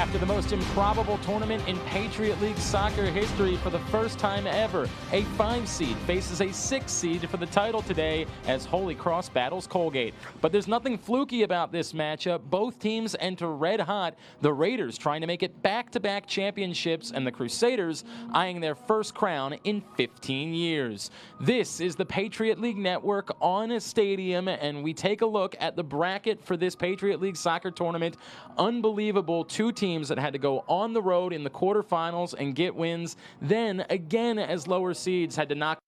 After the most improbable tournament in Patriot League soccer history, for the first time ever, a 5 seed faces a 6 seed for the title today as Holy Cross battles Colgate. But there's nothing fluky about this matchup. Both teams enter red hot. The Raiders trying to make it back-to-back championships, and the Crusaders eyeing their first crown in 15 years. This is the Patriot League Network on a stadium, and we take a look at the bracket for this Patriot League soccer tournament. Unbelievable. 2 teams that had to go on the road in the quarterfinals and get wins. Then, again, as lower seeds, had to knock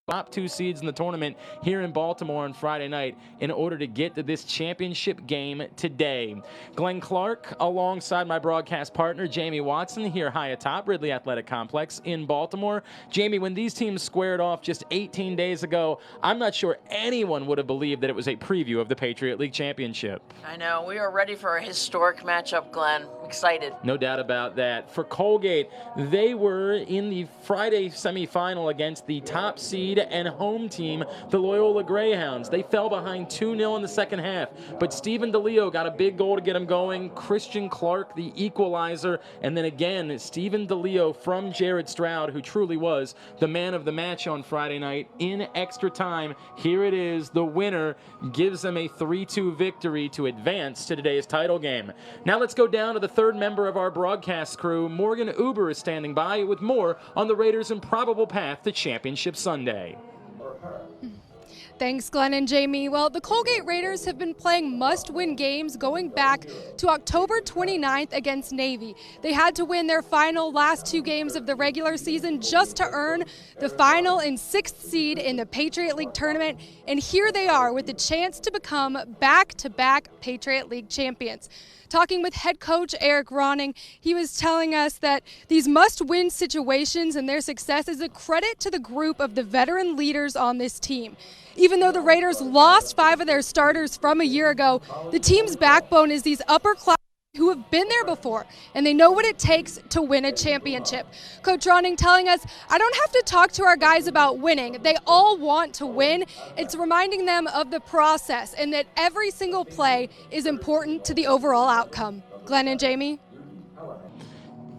top 2 seeds in the tournament here in Baltimore on Friday night in order to get to this championship game today. Glenn Clark alongside my broadcast partner Jamie Watson here high atop Ridley Athletic Complex in Baltimore. Jamie, when these teams squared off just 18 days ago, I'm not sure anyone would have believed that it was a preview of the Patriot League Championship. I know. We are ready for a historic matchup, Glenn. Excited. No doubt about that. For Colgate, they were in the Friday semifinal against the top seed and home team, the Loyola Greyhounds. They fell behind 2-0 in the second half, but Stephen DeLeo got a big goal to get them going. Christian Clark, the equalizer, and then again, Stephen DeLeo from Jared Stroud, who truly was the man of the match on Friday night in extra time. Here it is. The winner gives them a 3-2 victory to advance to today's title game. Now let's go down to the third member of our broadcast crew. Morgan Uber is standing by with more on the Raiders' improbable path to Championship Sunday. Thanks, Glenn and Jamie. Well, the Colgate Raiders have been playing must-win games going back to October 29th against Navy. They had to win their final last 2 games of the regular season just to earn the final and 6th seed in the Patriot League tournament, and here they are with the chance to become back-to-back Patriot League champions. Talking with head coach Eric Ronning, he was telling us that these must-win situations and their success is a credit to the group of the veteran leaders on this team. Even though the Raiders lost 5 of their starters from a year ago, the team's backbone is these upper-class who have been there before, and they know what it takes to win a championship. Coach Ronning telling us, I don't have to talk to our guys about winning. They all want to win. It's reminding them of the process and that every single play is important to the overall outcome. Glenn and Jamie?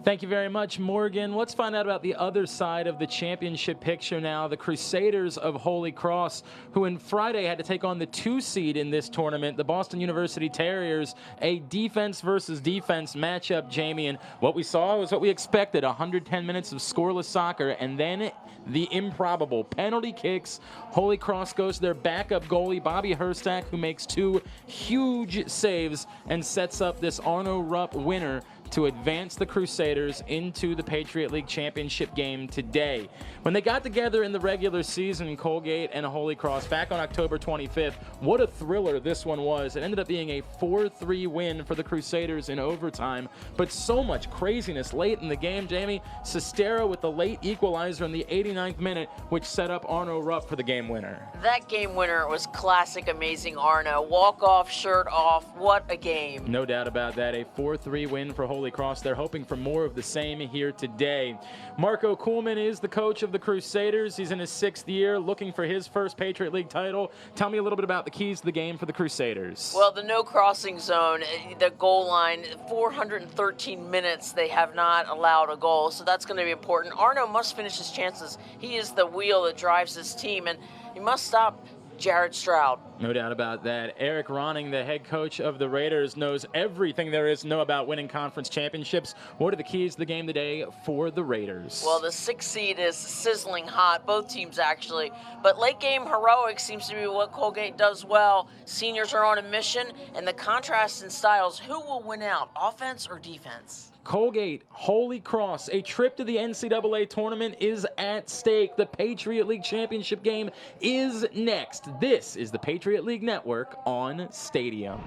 Thank you very much, Morgan. Let's find out about the other side of the championship picture now. The Crusaders of Holy Cross, who in Friday had to take on the 2 seed in this tournament, the Boston University Terriers, a defense versus defense matchup, Jamie. And what we saw was what we expected, 110 minutes of scoreless soccer, and then the improbable penalty kicks. Holy Cross goes to their backup goalie, Bobby Herstack, who makes 2 huge saves and sets up this Arno Rupp winner to advance the Crusaders into the Patriot League Championship game today. When they got together in the regular season, Colgate and Holy Cross, back on October 25th, what a thriller this one was. It ended up being a 4-3 win for the Crusaders in overtime, but so much craziness late in the game, Jamie. Sestero with the late equalizer in the 89th minute, which set up Arno Rupp for the game winner. That game winner was classic, amazing Arno. Walk off, shirt off. What a game. No doubt about that. A 4-3 win for Holy Cross. They're hoping for more of the same here today. Marco Kuhlman is the coach of the Crusaders. He's in his 6th year, looking for his first Patriot League title. Tell me a little bit about the keys to the game for the Crusaders. Well, the no crossing zone, the goal line, 413 minutes they have not allowed a goal, so that's going to be important. Arno must finish his chances. He is the wheel that drives this team, and he must stop Jared Stroud. No doubt about that. Eric Ronning, the head coach of the Raiders, knows everything there is to know about winning conference championships. What are the keys to the game today for the Raiders? Well, the 6th seed is sizzling hot, both teams actually. But late game heroics seems to be what Colgate does well. Seniors are on a mission, and the contrast in styles, who will win out, offense or defense? Colgate, Holy Cross, a trip to the NCAA tournament is at stake. The Patriot League Championship game is next. This is the Patriot League Network on Stadium.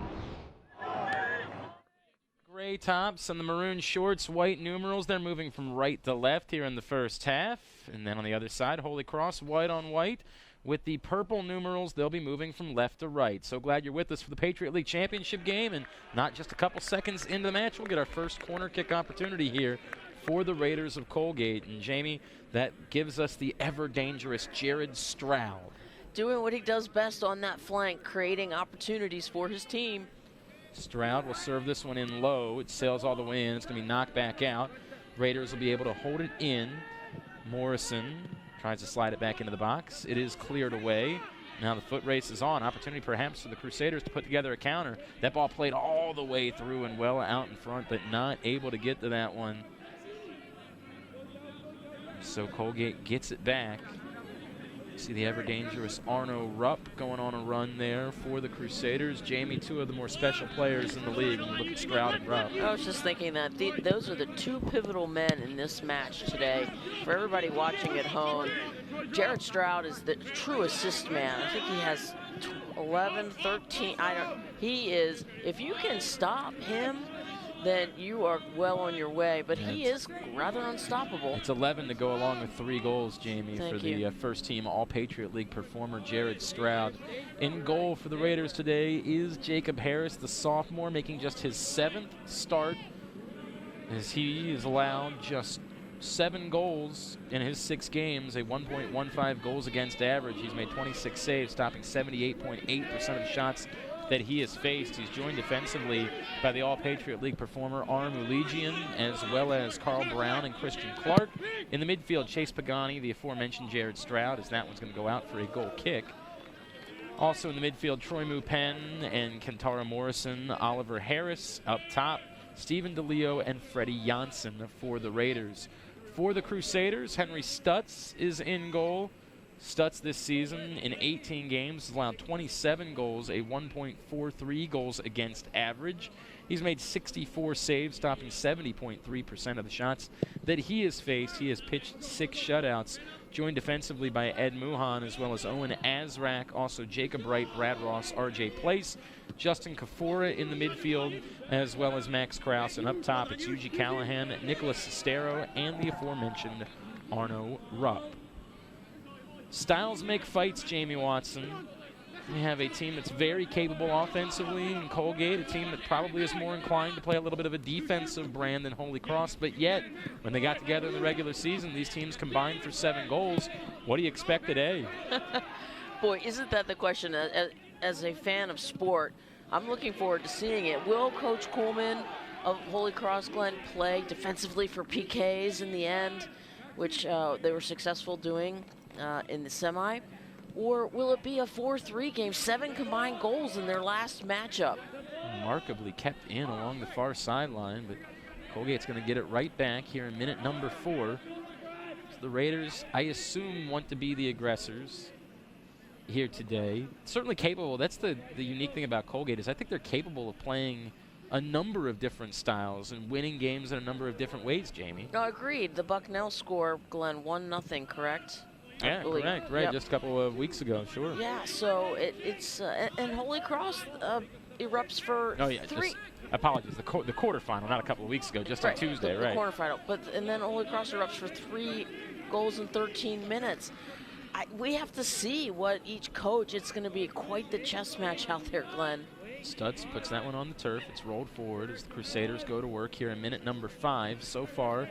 Gray tops and the maroon shorts, white numerals. They're moving from right to left here in the first half. And then on the other side, Holy Cross, white on white. With the purple numerals, they'll be moving from left to right. So glad you're with us for the Patriot League Championship game. And not just a couple seconds into the match, we'll get our first corner kick opportunity here for the Raiders of Colgate. And Jamie, that gives us the ever-dangerous Jared Stroud. Doing what he does best on that flank, creating opportunities for his team. Stroud will serve this one in low. It sails all the way in. It's going to be knocked back out. Raiders will be able to hold it in. Morrison tries to slide it back into the box. It is cleared away. Now the foot race is on. Opportunity perhaps for the Crusaders to put together a counter. That ball played all the way through and well out in front, but not able to get to that one. So Colgate gets it back. See the ever-dangerous Arno Rupp going on a run there for the Crusaders. Jamie, two of the more special players in the league when you look at Stroud and Rupp. I was just thinking that those are the two pivotal men in this match today. For everybody watching at home, Jared Stroud is the true assist man. I think he has 11, 13. He is, if you can stop him, then you are well on your way. But he is rather unstoppable. It's 11 to go along with 3 goals, Jamie, Thank for you. the first team All-Patriot League performer, Jared Stroud. In goal for the Raiders today is Jacob Harris, the sophomore, making just his 7th start, as he is allowed just 7 goals in his 6 games, a 1.15 goals against average. He's made 26 saves, stopping 78.8% of the shots that he has faced. He's joined defensively by the All-Patriot League performer Arm Ulegian, as well as Carl Brown and Christian Clark. In the midfield, Chase Pagani, the aforementioned Jared Stroud, as that one's going to go out for a goal kick. Also in the midfield, Troy Mupen and Kentara Morrison, Oliver Harris up top, Stephen DeLeo and Freddie Janssen for the Raiders. For the Crusaders, Henry Stutz is in goal. Stutz this season in 18 games has allowed 27 goals, a 1.43 goals against average. He's made 64 saves, stopping 70.3% of the shots that he has faced. He has pitched 6 shutouts, joined defensively by Ed Muhan, as well as Owen Azrak, also Jacob Wright, Brad Ross, RJ Place, Justin Kafora in the midfield, as well as Max Kraus. And up top, it's Yuji Callahan, Nicholas Sestero, and the aforementioned Arno Rupp. Styles make fights, Jamie Watson. We have a team that's very capable offensively in Colgate, a team that probably is more inclined to play a little bit of a defensive brand than Holy Cross, but yet, when they got together in the regular season, these teams combined for 7 goals. What do you expect today? Boy, isn't that the question? As a fan of sport, I'm looking forward to seeing it. Will Coach Coolman of Holy Cross Glen play defensively for PKs in the end, which they were successful doing in the semi? Or will it be a 4-3 game, 7 combined goals in their last matchup? Remarkably kept in along the far sideline, but Colgate's going to get it right back here in minute number 4. So the Raiders, I assume, want to be the aggressors here today. Certainly capable. That's the unique thing about Colgate, is I think they're capable of playing a number of different styles and winning games in a number of different ways, Jamie. No, agreed. The Bucknell score, Glenn, 1-0, correct? Yeah, correct, right, yep. Just a couple of weeks ago, sure. Yeah, so it's and Holy Cross erupts for 3. Apologies, the quarterfinal, not a couple of weeks ago, just on Tuesday, the quarterfinal. And then Holy Cross erupts for 3 goals in 13 minutes. We have to see what each coach, it's going to be quite the chess match out there, Glenn. Stutz puts that one on the turf. It's rolled forward as the Crusaders go to work here in minute number 5. So far,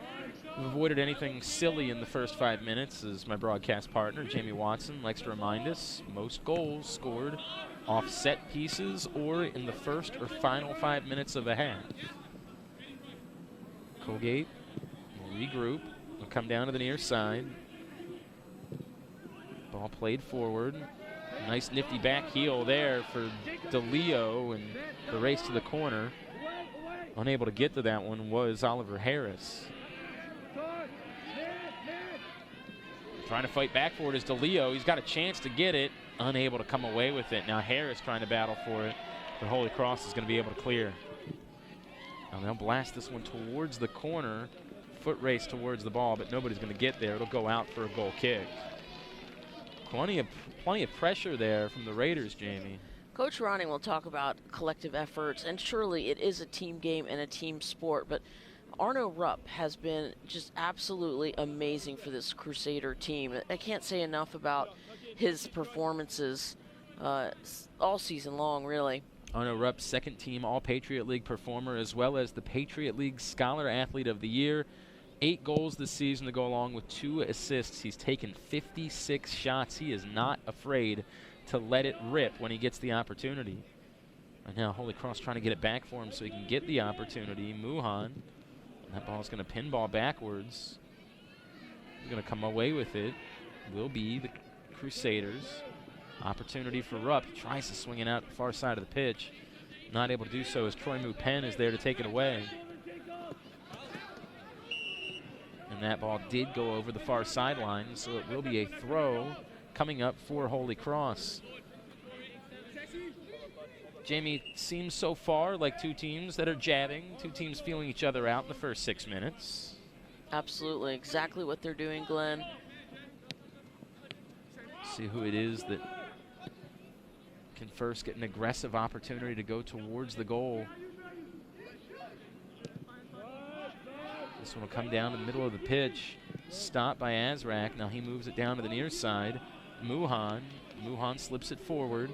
we've avoided anything silly in the first 5 minutes, as my broadcast partner, Jamie Watson, likes to remind us. Most goals scored off set pieces or in the first or final 5 minutes of a half. Colgate will regroup. Will come down to the near side. Ball played forward. Nice nifty back heel there for DeLeo, and the race to the corner. Unable to get to that one was Oliver Harris. Trying to fight back for it is DeLeo. He's got a chance to get it. Unable to come away with it. Now Harris trying to battle for it, but Holy Cross is going to be able to clear. Now they'll blast this one towards the corner. Foot race towards the ball, but nobody's going to get there. It'll go out for a goal kick. Plenty of pressure there from the Raiders, Jamie. Coach Ronning will talk about collective efforts, and surely it is a team game and a team sport, but Arno Rupp has been just absolutely amazing for this Crusader team. I can't say enough about his performances all season long, really. Arno Rupp, second team All-Patriot League performer, as well as the Patriot League Scholar Athlete of the Year. 8 goals this season to go along with 2 assists. He's taken 56 shots. He is not afraid to let it rip when he gets the opportunity. Right now, Holy Cross trying to get it back for him so he can get the opportunity. Muhan, and that ball's going to pinball backwards. He's going to come away with it. Will be the Crusaders. Opportunity for Rupp. He tries to swing it out the far side of the pitch. Not able to do so as Troy Mupen is there to take it away. And that ball did go over the far sideline, so it will be a throw coming up for Holy Cross. Jamie, seems so far like two teams that are jabbing, two teams feeling each other out in the first 6 minutes. Absolutely, exactly what they're doing, Glenn. See who it is that can first get an aggressive opportunity to go towards the goal. This one will come down in the middle of the pitch. Stopped by Azrak. Now he moves it down to the near side. Muhan slips it forward.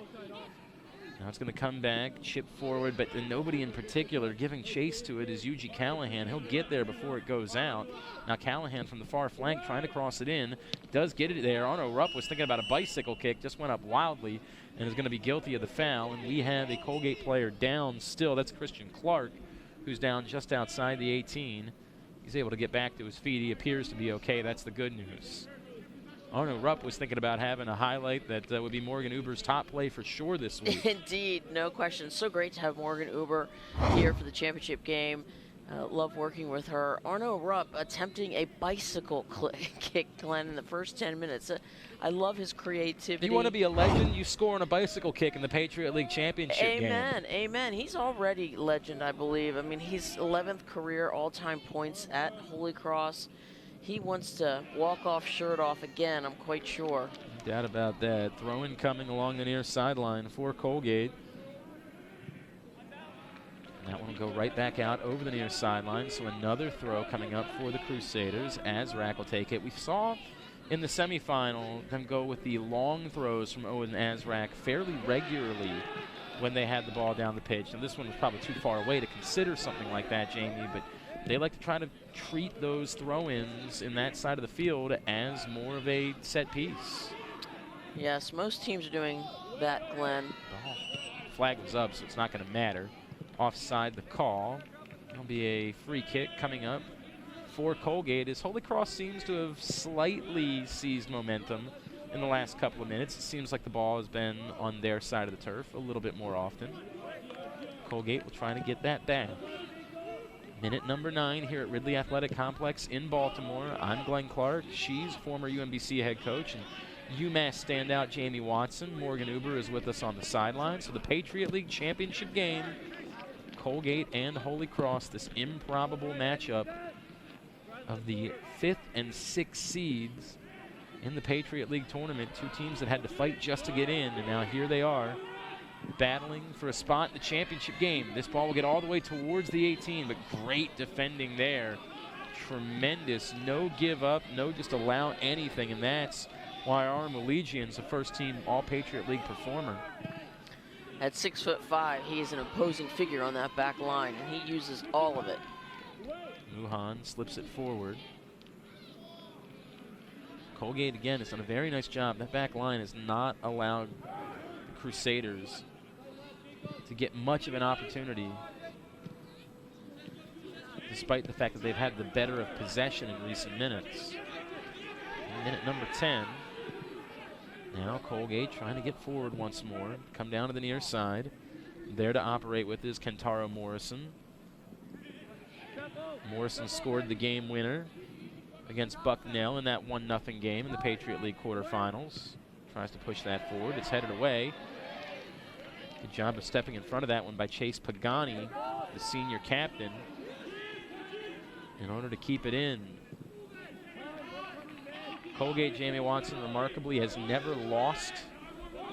Now it's going to come back, chip forward, but nobody in particular giving chase to it is Yuji Callahan. He'll get there before it goes out. Now Callahan from the far flank trying to cross it in. Does get it there. Arno Rupp was thinking about a bicycle kick, just went up wildly and is going to be guilty of the foul. And we have a Colgate player down still. That's Christian Clark, who's down just outside the 18. He's able to get back to his feet. He appears to be okay. That's the good news. Arno Rupp was thinking about having a highlight that would be Morgan Uber's top play for sure this week. Indeed, no question. So great to have Morgan Uber here for the championship game. Love working with her. Arno Rupp attempting a bicycle kick, Glenn, in the first 10 minutes. I love his creativity. If you want to be a legend, you score on a bicycle kick in the Patriot League Championship game. Amen, amen. He's already legend, I believe. I mean, he's 11th career all-time points at Holy Cross. He wants to walk off, shirt off again, I'm quite sure. No doubt about that. Throw-in coming along the near sideline for Colgate. And that one will go right back out over the near sideline. So another throw coming up for the Crusaders. Azrak will take it. We saw in the semifinal them go with the long throws from Owen Azrak fairly regularly when they had the ball down the pitch. And this one was probably too far away to consider something like that, Jamie, but they like to try to treat those throw-ins in that side of the field as more of a set piece. Yes, most teams are doing that, Glenn. The flag was up, so it's not going to matter. Offside the call. There'll be a free kick coming up for Colgate as Holy Cross seems to have slightly seized momentum in the last couple of minutes. It seems like the ball has been on their side of the turf a little bit more often. Colgate will try to get that back. Minute number 9 here at Ridley Athletic Complex in Baltimore. I'm Glenn Clark. She's former UMBC head coach and UMass standout Jamie Watson. Morgan Uber is with us on the sideline. So the Patriot League Championship game, Colgate and Holy Cross, this improbable matchup of the 5th and 6th seeds in the Patriot League tournament. Two teams that had to fight just to get in, and now here they are, battling for a spot in the championship game. This ball will get all the way towards the 18, but great defending there. Tremendous, no give up, no just allow anything, and that's why Armo Legion's a first-team All-Patriot League performer. At 6'5", he is an imposing figure on that back line, and he uses all of it. Muhan slips it forward. Colgate, again, has done a very nice job. That back line has not allowed Crusaders to get much of an opportunity, despite the fact that they've had the better of possession in recent minutes. Minute number 10. Now Colgate trying to get forward once more, come down to the near side. There to operate with is Kentaro Morrison. Morrison scored the game winner against Bucknell in that 1-0 game in the Patriot League quarterfinals. Tries to push that forward. It's headed away. Good job of stepping in front of that one by Chase Pagani, the senior captain, in order to keep it in. Colgate, Jamie Watson, remarkably has never lost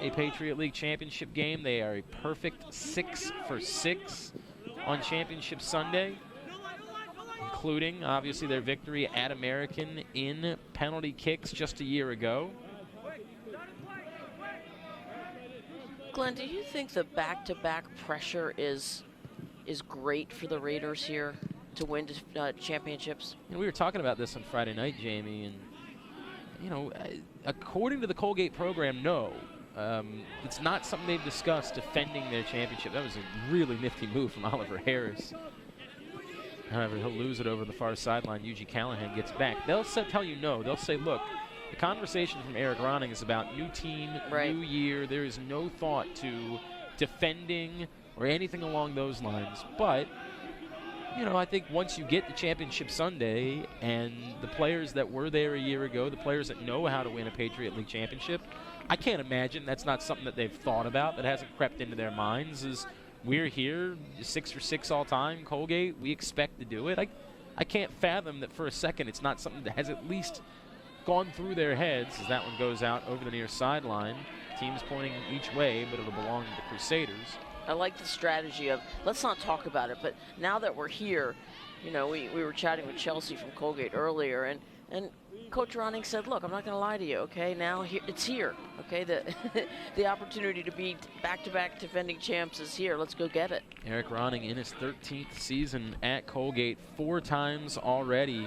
a Patriot League Championship game. They are a perfect 6 for 6 on Championship Sunday, including, obviously, their victory at American in penalty kicks just a year ago. Glenn, do you think the back-to-back pressure is great for the Raiders here to win championships? And we were talking about this on Friday night, Jamie, and, you know, according to the Colgate program, no. It's not something they've discussed, defending their championship. That was a really nifty move from Oliver Harris. However, he'll lose it over the far sideline. Yuji Callahan gets back. They'll tell you no. They'll say, look, the conversation from Eric Ronning is about new team, new year. There is no thought to defending or anything along those lines. But, you know, I think once you get to Championship Sunday and the players that were there a year ago, the players that know how to win a Patriot League Championship, I can't imagine that's not something that they've thought about, that hasn't crept into their minds, is we're here, 6 for 6 all time, Colgate, we expect to do it. I can't fathom that for a second it's not something that has at least gone through their heads, as that one goes out over the near sideline. Teams pointing each way, but it'll belong to the Crusaders. I like the strategy of, let's not talk about it, but now that we're here, you know, we were chatting with Chelsea from Colgate earlier, and Coach Ronning said, look, I'm not going to lie to you, okay? Now it's here, okay? The opportunity to be back-to-back defending champs is here. Let's go get it. Eric Ronning in his 13th season at Colgate, 4 times already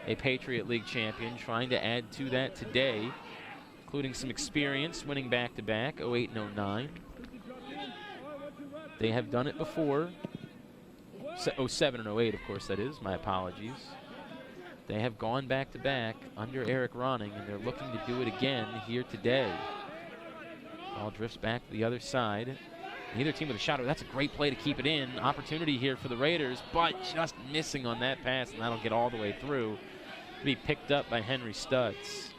a Patriot League champion, trying to add to that today, including some experience, winning back-to-back, 08 and 09. They have done it before. 07 and 08, of course, that is. My apologies. They have gone back-to-back under Eric Ronning, and they're looking to do it again here today. Ball drifts back to the other side. Neither team with a shot. That's a great play to keep it in. Opportunity here for the Raiders, but just missing on that pass, and that'll get all the way through to be picked up by Henry Stutz.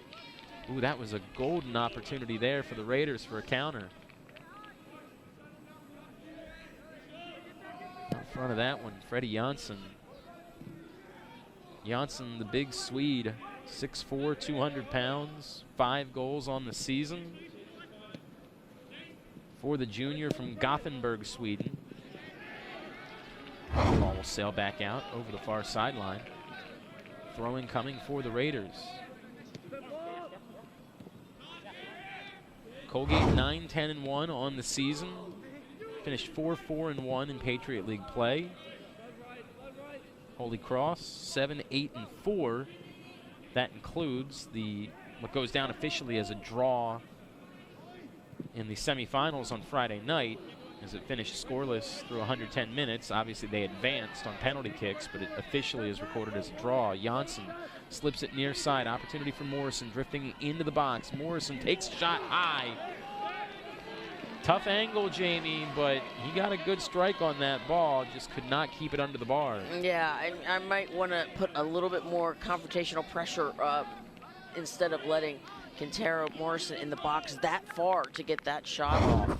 Ooh, that was a golden opportunity there for the Raiders for a counter. In front of that one, Freddie Janssen. Janssen, the big Swede, 6'4", 200 pounds, 5 goals on the season for the junior from Gothenburg, Sweden. Ball will sail back out over the far sideline. Throwing coming for the Raiders. Colgate 9-10-1 on the season. Finished 4-4-1 in Patriot League play. Holy Cross 7-8-4. That includes what goes down officially as a draw in the semifinals on Friday night, as it finished scoreless through 110 minutes. Obviously they advanced on penalty kicks, but it officially is recorded as a draw. Janssen slips it near side. Opportunity for Morrison drifting into the box. Morrison takes a shot high. Tough angle, Jamie, but he got a good strike on that ball, just could not keep it under the bar. Yeah, I might want to put a little bit more confrontational pressure instead of letting Quintero Morrison in the box that far to get that shot off.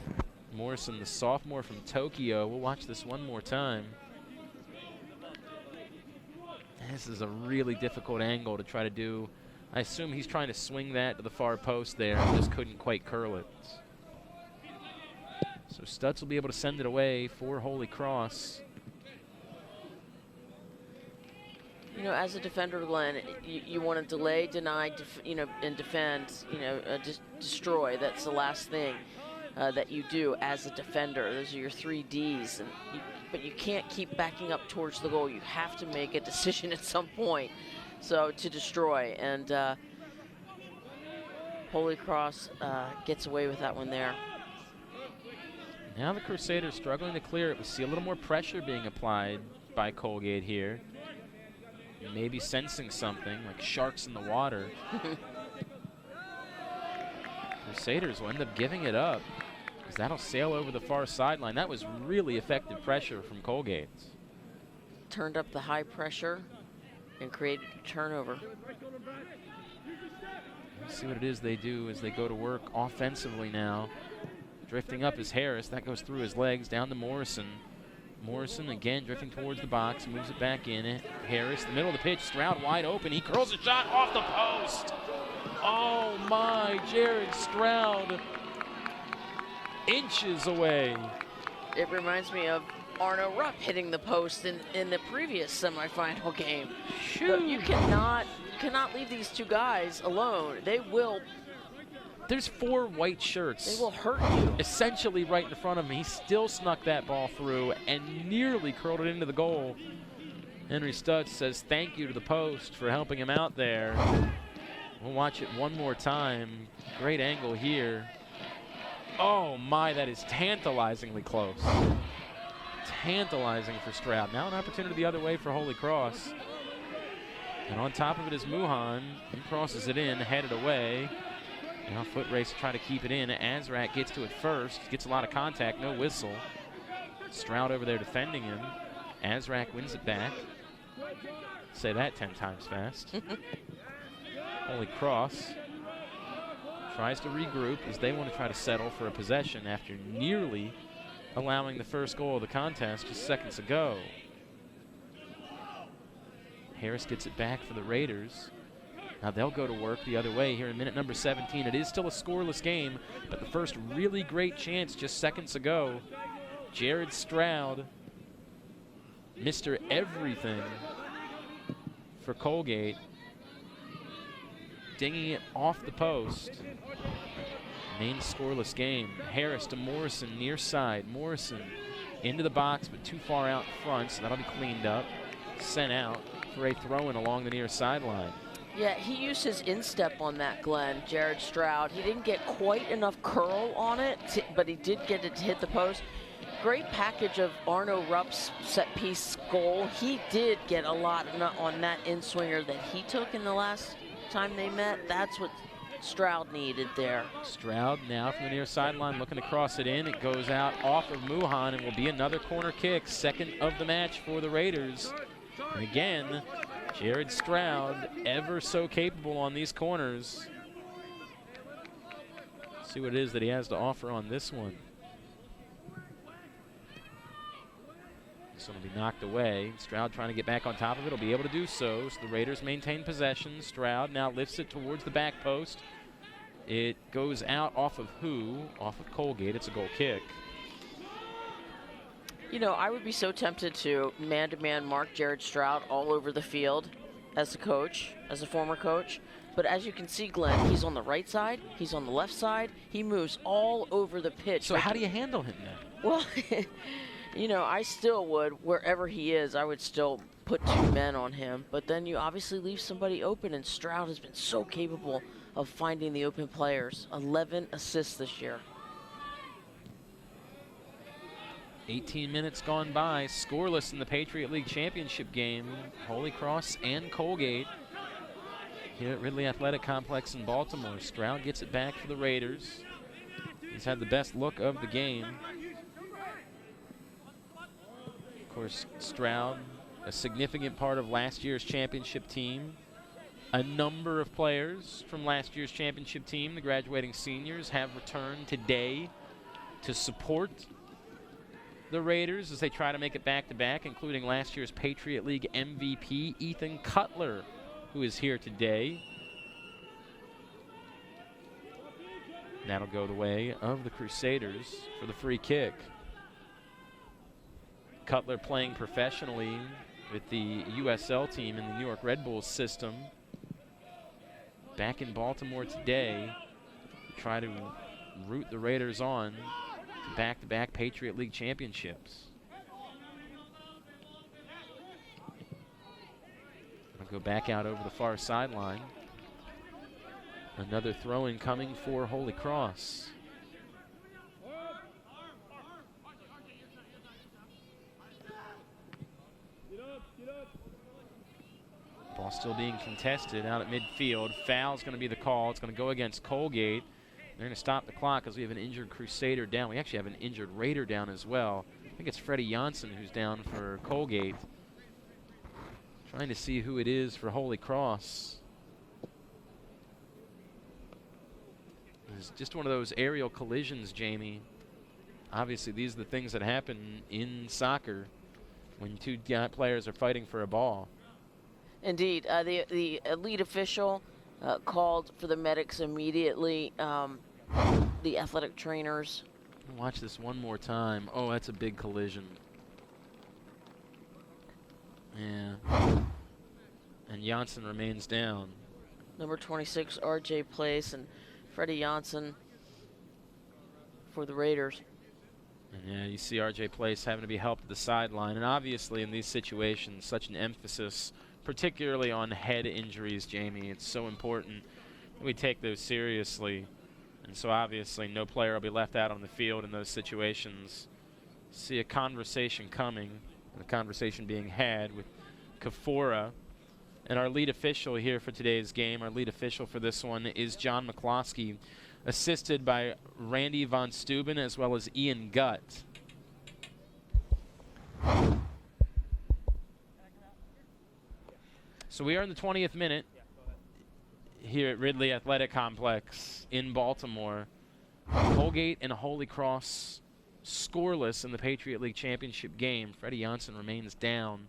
Morrison, the sophomore from Tokyo. We'll watch this one more time. This is a really difficult angle to try to do. I assume he's trying to swing that to the far post there and just couldn't quite curl it. So Stutz will be able to send it away for Holy Cross. You know, as a defender, Glenn, you want to delay, deny, and defend, destroy. That's the last thing that you do as a defender. Those are your 3 Ds. But you can't keep backing up towards the goal. You have to make a decision at some point to destroy. And Holy Cross gets away with that one there. Now the Crusaders struggling to clear it. We see a little more pressure being applied by Colgate here. Maybe sensing something, like sharks in the water. Crusaders will end up giving it up, because that'll sail over the far sideline. That was really effective pressure from Colgate. Turned up the high pressure and created a turnover. Let's see what it is they do as they go to work offensively now. Drifting up is Harris. That goes through his legs down to Morrison. Morrison again drifting towards the box, moves it back in. Harris, the middle of the pitch, Stroud wide open. He curls a shot off the post. Oh my, Jared Stroud, inches away. It reminds me of Arno Rupp hitting the post in the previous semifinal game. Shoot. But you cannot leave these 2 guys alone. They will. There's 4 white shirts. They will hurt you. Essentially right in front of him. He still snuck that ball through and nearly curled it into the goal. Henry Stutz says thank you to the post for helping him out there. We'll watch it one more time. Great angle here. Oh my, that is tantalizingly close. Tantalizing for Stroud. Now an opportunity the other way for Holy Cross. And on top of it is Muhan. He crosses it in, headed away. Now foot race to try to keep it in. Azrak gets to it first. Gets a lot of contact, no whistle. Stroud over there defending him. Azrak wins it back. Say that 10 times fast. Holy Cross tries to regroup as they want to try to settle for a possession after nearly allowing the first goal of the contest just seconds ago. Harris gets it back for the Raiders. Now they'll go to work the other way here in minute number 17. It is still a scoreless game, but the first really great chance just seconds ago. Jared Stroud, Mr. Everything for Colgate, dinging it off the post. Main scoreless game. Harris to Morrison near side. Morrison into the box, but too far out front, so that'll be cleaned up. Sent out for a throw-in along the near sideline. Yeah, he used his instep on that, Glenn, Jared Stroud. He didn't get quite enough curl on it, but he did get it to hit the post. Great package of Arno Rupp's set-piece goal. He did get a lot on that in-swinger that he took in the last time they met. That's what Stroud needed there. Stroud now from the near sideline looking to cross it in. It goes out off of Muhan and will be another corner kick, second of the match for the Raiders. And again, Jared Stroud, ever so capable on these corners. See what it is that he has to offer on this one. This one will be knocked away. Stroud trying to get back on top of it. Will be able to do so. So the Raiders maintain possession. Stroud now lifts it towards the back post. It goes out off of who? Off of Colgate. It's a goal kick. You know, I would be so tempted to man-to-man mark Jared Stroud all over the field as a coach, as a former coach. But as you can see, Glenn, he's on the right side. He's on the left side. He moves all over the pitch. So how do you handle him then? Well, you know, I still would, wherever he is, I would still put 2 men on him. But then you obviously leave somebody open, and Stroud has been so capable of finding the open players. 11 assists this year. 18 minutes gone by, scoreless in the Patriot League Championship game. Holy Cross and Colgate here at Ridley Athletic Complex in Baltimore. Stroud gets it back for the Raiders. He's had the best look of the game. Of course, Stroud, a significant part of last year's championship team. A number of players from last year's championship team, the graduating seniors, have returned today to support the Raiders as they try to make it back-to-back, including last year's Patriot League MVP, Ethan Cutler, who is here today. That'll go the way of the Crusaders for the free kick. Cutler playing professionally with the USL team in the New York Red Bulls system. Back in Baltimore today to try to root the Raiders on to back-to-back Patriot League championships. I'll go back out over the far sideline. Another throw-in coming for Holy Cross. Ball still being contested out at midfield. Foul's going to be the call. It's going to go against Colgate. They're going to stop the clock because we have an injured Crusader down. We actually have an injured Raider down as well. I think it's Freddie Janssen who's down for Colgate. Trying to see who it is for Holy Cross. It's just one of those aerial collisions, Jamie. Obviously, these are the things that happen in soccer when 2 players are fighting for a ball. Indeed. The elite official called for the medics immediately. The athletic trainers. Watch this one more time. Oh, that's a big collision. Yeah. And Janssen remains down. Number 26, RJ Place, and Freddie Janssen for the Raiders. And yeah, you see RJ Place having to be helped at the sideline. And obviously in these situations, such an emphasis, particularly on head injuries, Jamie. It's so important that we take those seriously. And so obviously no player will be left out on the field in those situations. See a conversation coming, and a conversation being had with Kafora. And our lead official here for today's game, our lead official for this one is John McCloskey, assisted by Randy Von Steuben as well as Ian Gutt. So we are in the 20th minute here at Ridley Athletic Complex in Baltimore. Colgate and Holy Cross scoreless in the Patriot League Championship game. Freddie Janssen remains down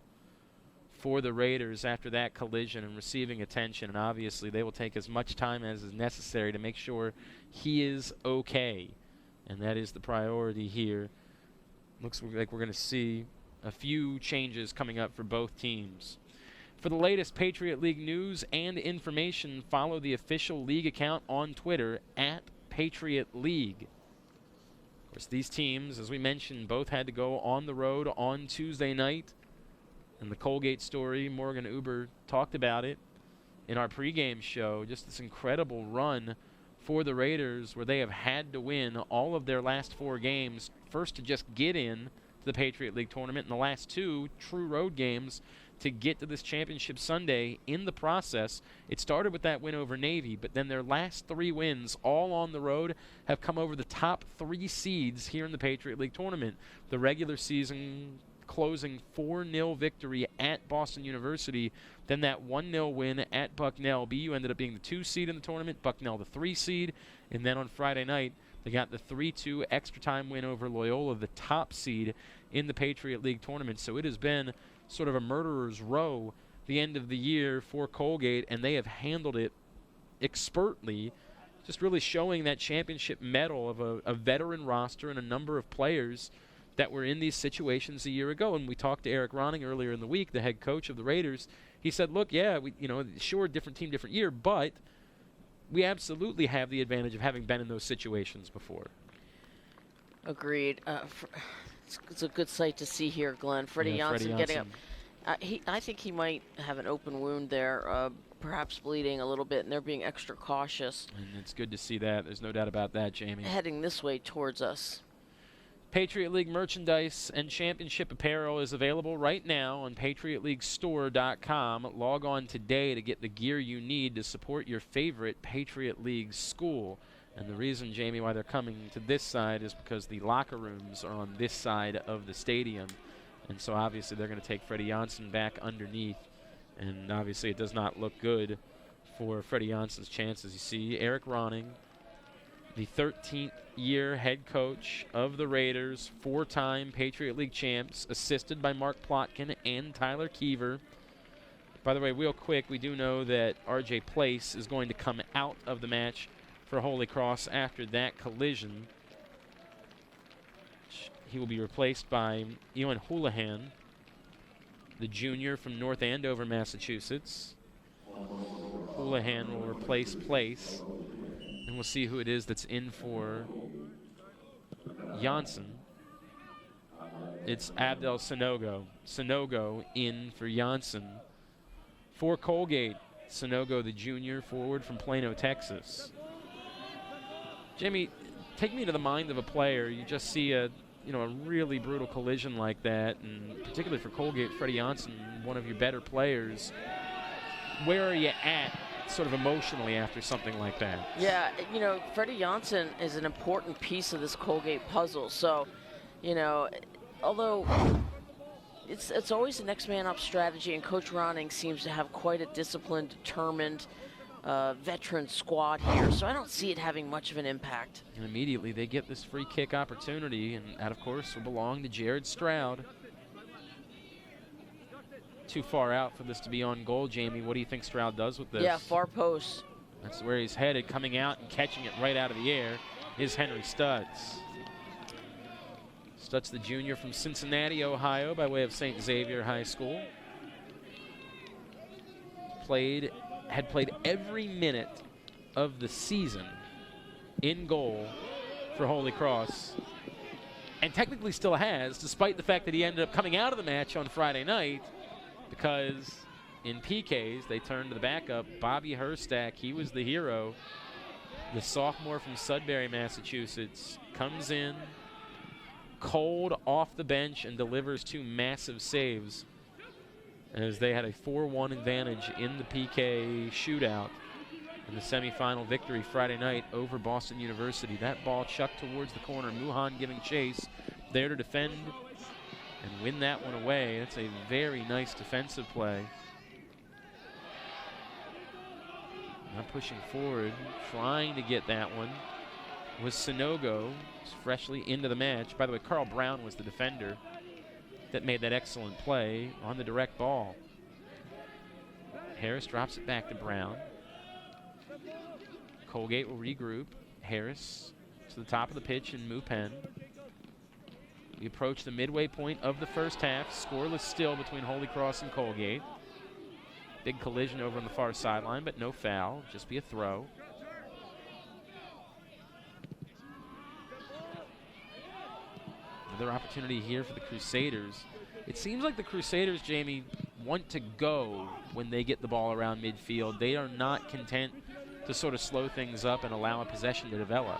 for the Raiders after that collision and receiving attention, and obviously they will take as much time as is necessary to make sure he is okay, and that is the priority here. Looks like we're going to see a few changes coming up for both teams. For the latest Patriot League news and information, follow the official league account on Twitter at Patriot League. Of course, these teams, as we mentioned, both had to go on the road on Tuesday night. And the Colgate story, Morgan Uber talked about it in our pregame show. Just this incredible run for the Raiders where they have had to win all of their last 4 games. First to just get in to the Patriot League tournament, and the last 2 true road games to get to this championship Sunday. In the process, it started with that win over Navy, but then their last 3 wins, all on the road, have come over the top 3 seeds here in the Patriot League tournament. The regular season closing 4-0 victory at Boston University, then that 1-0 win at Bucknell. BU ended up being the 2 seed in the tournament, Bucknell the 3 seed, and then on Friday night they got the 3-2 extra time win over Loyola, the top seed in the Patriot League tournament. So it has been sort of a murderer's row the end of the year for Colgate, and they have handled it expertly, just really showing that championship mettle of a veteran roster and a number of players that were in these situations a year ago. And we talked to Eric Ronning earlier in the week, the head coach of the Raiders. He said, look, yeah, sure, different team, different year, but we absolutely have the advantage of having been in those situations before. Agreed. It's a good sight to see here, Glenn. Freddie Janssen getting up. I think he might have an open wound there, perhaps bleeding a little bit, and they're being extra cautious. And it's good to see that. There's no doubt about that, Jamie. Heading this way towards us. Patriot League merchandise and championship apparel is available right now on PatriotLeagueStore.com. Log on today to get the gear you need to support your favorite Patriot League school. And the reason, Jamie, why they're coming to this side is because the locker rooms are on this side of the stadium. And so obviously they're going to take Freddie Janssen back underneath. And obviously it does not look good for Freddie Janssen's chances. You see Eric Ronning, the 13th year head coach of the Raiders, 4-time Patriot League champs, assisted by Mark Plotkin and Tyler Keever. By the way, real quick, we do know that R.J. Place is going to come out of the match for Holy Cross after that collision. He will be replaced by Ewan Houlihan, the junior from North Andover, Massachusetts. Houlihan will replace Place, and we'll see who it is that's in for Janssen. It's Abdel Sanogo. Sanogo in for Janssen. For Colgate, Sanogo, the junior forward from Plano, Texas. Jamie, take me to the mind of a player. You just see a really brutal collision like that, and particularly for Colgate, Freddie Janssen, one of your better players. Where are you at sort of emotionally after something like that? Yeah, Freddie Janssen is an important piece of this Colgate puzzle. So, although it's always the next man up strategy, and Coach Ronning seems to have quite a disciplined, determined veteran squad here, so I don't see it having much of an impact. And immediately they get this free kick opportunity, and that, of course, will belong to Jared Stroud. Too far out for this to be on goal, Jamie. What do you think Stroud does with this? Yeah, far post. That's where he's headed. Coming out and catching it right out of the air is Henry Stutz. Stutz, the junior from Cincinnati, Ohio, by way of St. Xavier High School. Had played every minute of the season in goal for Holy Cross, and technically still has, despite the fact that he ended up coming out of the match on Friday night, because in PKs they turned to the backup, Bobby Herstack. He was the hero The sophomore from Sudbury, Massachusetts, comes in cold off the bench and delivers 2 massive saves as they had a 4-1 advantage in the PK shootout in the semifinal victory Friday night over Boston University. That ball chucked towards the corner. Muhan giving chase, there to defend and win that one away. That's a very nice defensive play. Now pushing forward, trying to get that one was Sanogo, freshly into the match. By the way, Carl Brown was the defender that made that excellent play on the direct ball. Harris drops it back to Brown. Colgate will regroup. Harris to the top of the pitch and Mupen. We approach the midway point of the first half. Scoreless still between Holy Cross and Colgate. Big collision over on the far sideline, but no foul. Just be a throw. Another opportunity here for the Crusaders. It seems like the Crusaders, Jamie, want to go when they get the ball around midfield. They are not content to sort of slow things up and allow a possession to develop.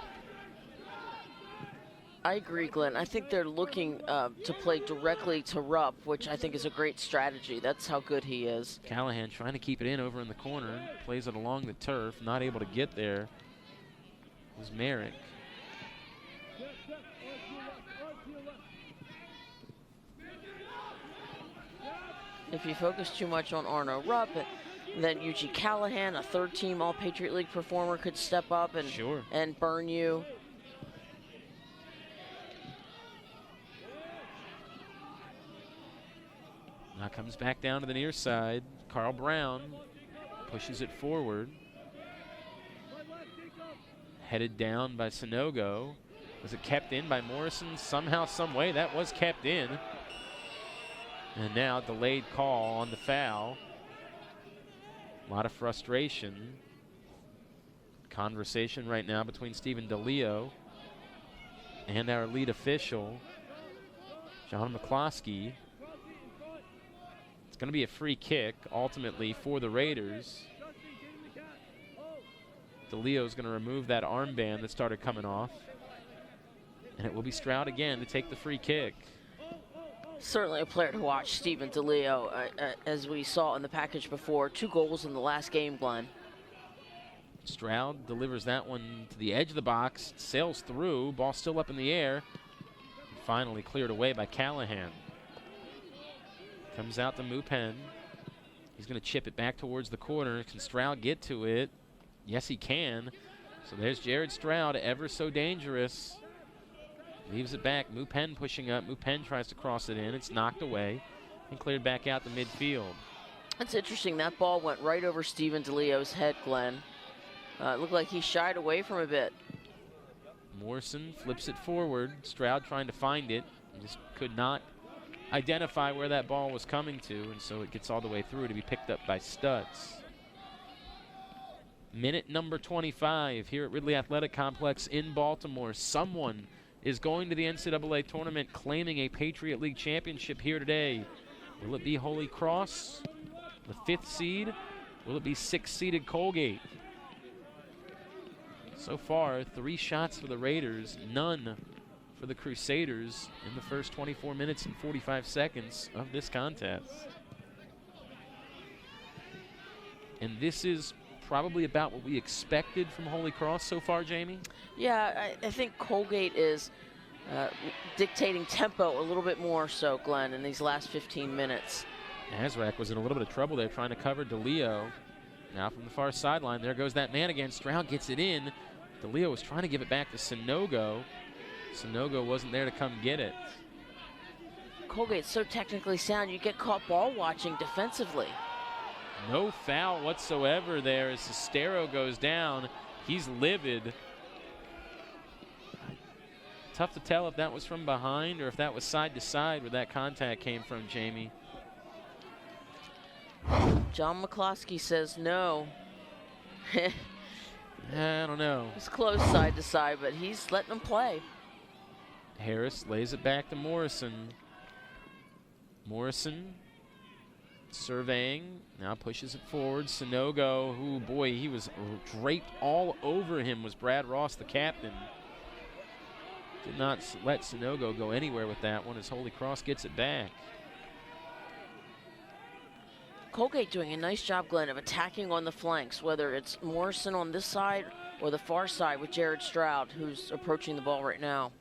I agree, Glenn. I think they're looking to play directly to Rupp, which I think is a great strategy. That's how good he is. Callahan trying to keep it in over in the corner. Plays it along the turf. Not able to get there. It was Merrick. If you focus too much on Arno Rupp, then Yuji Callahan, a third-team All-Patriot League performer, could step up and, sure, and burn you. Now comes back down to the near side. Carl Brown pushes it forward. Headed down by Sanogo. Was it kept in by Morrison? Somehow, some way, that was kept in. And now delayed call on the foul. A lot of frustration. Conversation right now between Stephen DeLeo and our lead official, John McCloskey. It's going to be a free kick, ultimately, for the Raiders. DeLeo's going to remove that armband that started coming off. And it will be Stroud again to take the free kick. Certainly a player to watch, Stephen DeLeo, as we saw in the package before. 2 goals in the last game, Glenn. Stroud delivers that one to the edge of the box, sails through, ball still up in the air. Finally cleared away by Callahan. Comes out to Mupen. He's going to chip it back towards the corner. Can Stroud get to it? Yes, he can. So there's Jared Stroud, ever so dangerous. Leaves it back. Mupen pushing up. Mupen tries to cross it in. It's knocked away and cleared back out to midfield. That's interesting. That ball went right over Stephen DeLeo's head, Glenn. It looked like he shied away from a bit. Morrison flips it forward. Stroud trying to find it. Just could not identify where that ball was coming to, and so it gets all the way through to be picked up by Stutz. Minute number 25 here at Ridley Athletic Complex in Baltimore. Someone is going to the NCAA tournament claiming a Patriot League Championship here today. Will it be Holy Cross, the 5th seed? Will it be 6th-seeded Colgate? So far, 3 shots for the Raiders, none for the Crusaders in the first 24 minutes and 45 seconds of this contest. And this is probably about what we expected from Holy Cross so far, Jamie? Yeah, I think Colgate is dictating tempo a little bit more so, Glenn, in these last 15 minutes. Azrak was in a little bit of trouble there trying to cover DeLeo. Now from the far sideline, there goes that man again. Stroud gets it in. DeLeo was trying to give it back to Sanogo. Sanogo wasn't there to come get it. Colgate's so technically sound, you get caught ball watching defensively. No foul whatsoever there as Sestero goes down. He's livid. Tough to tell if that was from behind or if that was side to side where that contact came from, Jamie. John McCloskey says no. I don't know. It's close side to side, but he's letting them play. Harris lays it back to Morrison. Morrison Surveying, now pushes it forward. Sanogo, who, boy, he was draped all over him, was Brad Ross, the captain. Did not let Sanogo go anywhere with that one as Holy Cross gets it back. Colgate doing a nice job, Glenn, of attacking on the flanks, whether it's Morrison on this side or the far side with Jared Stroud, who's approaching the ball right now.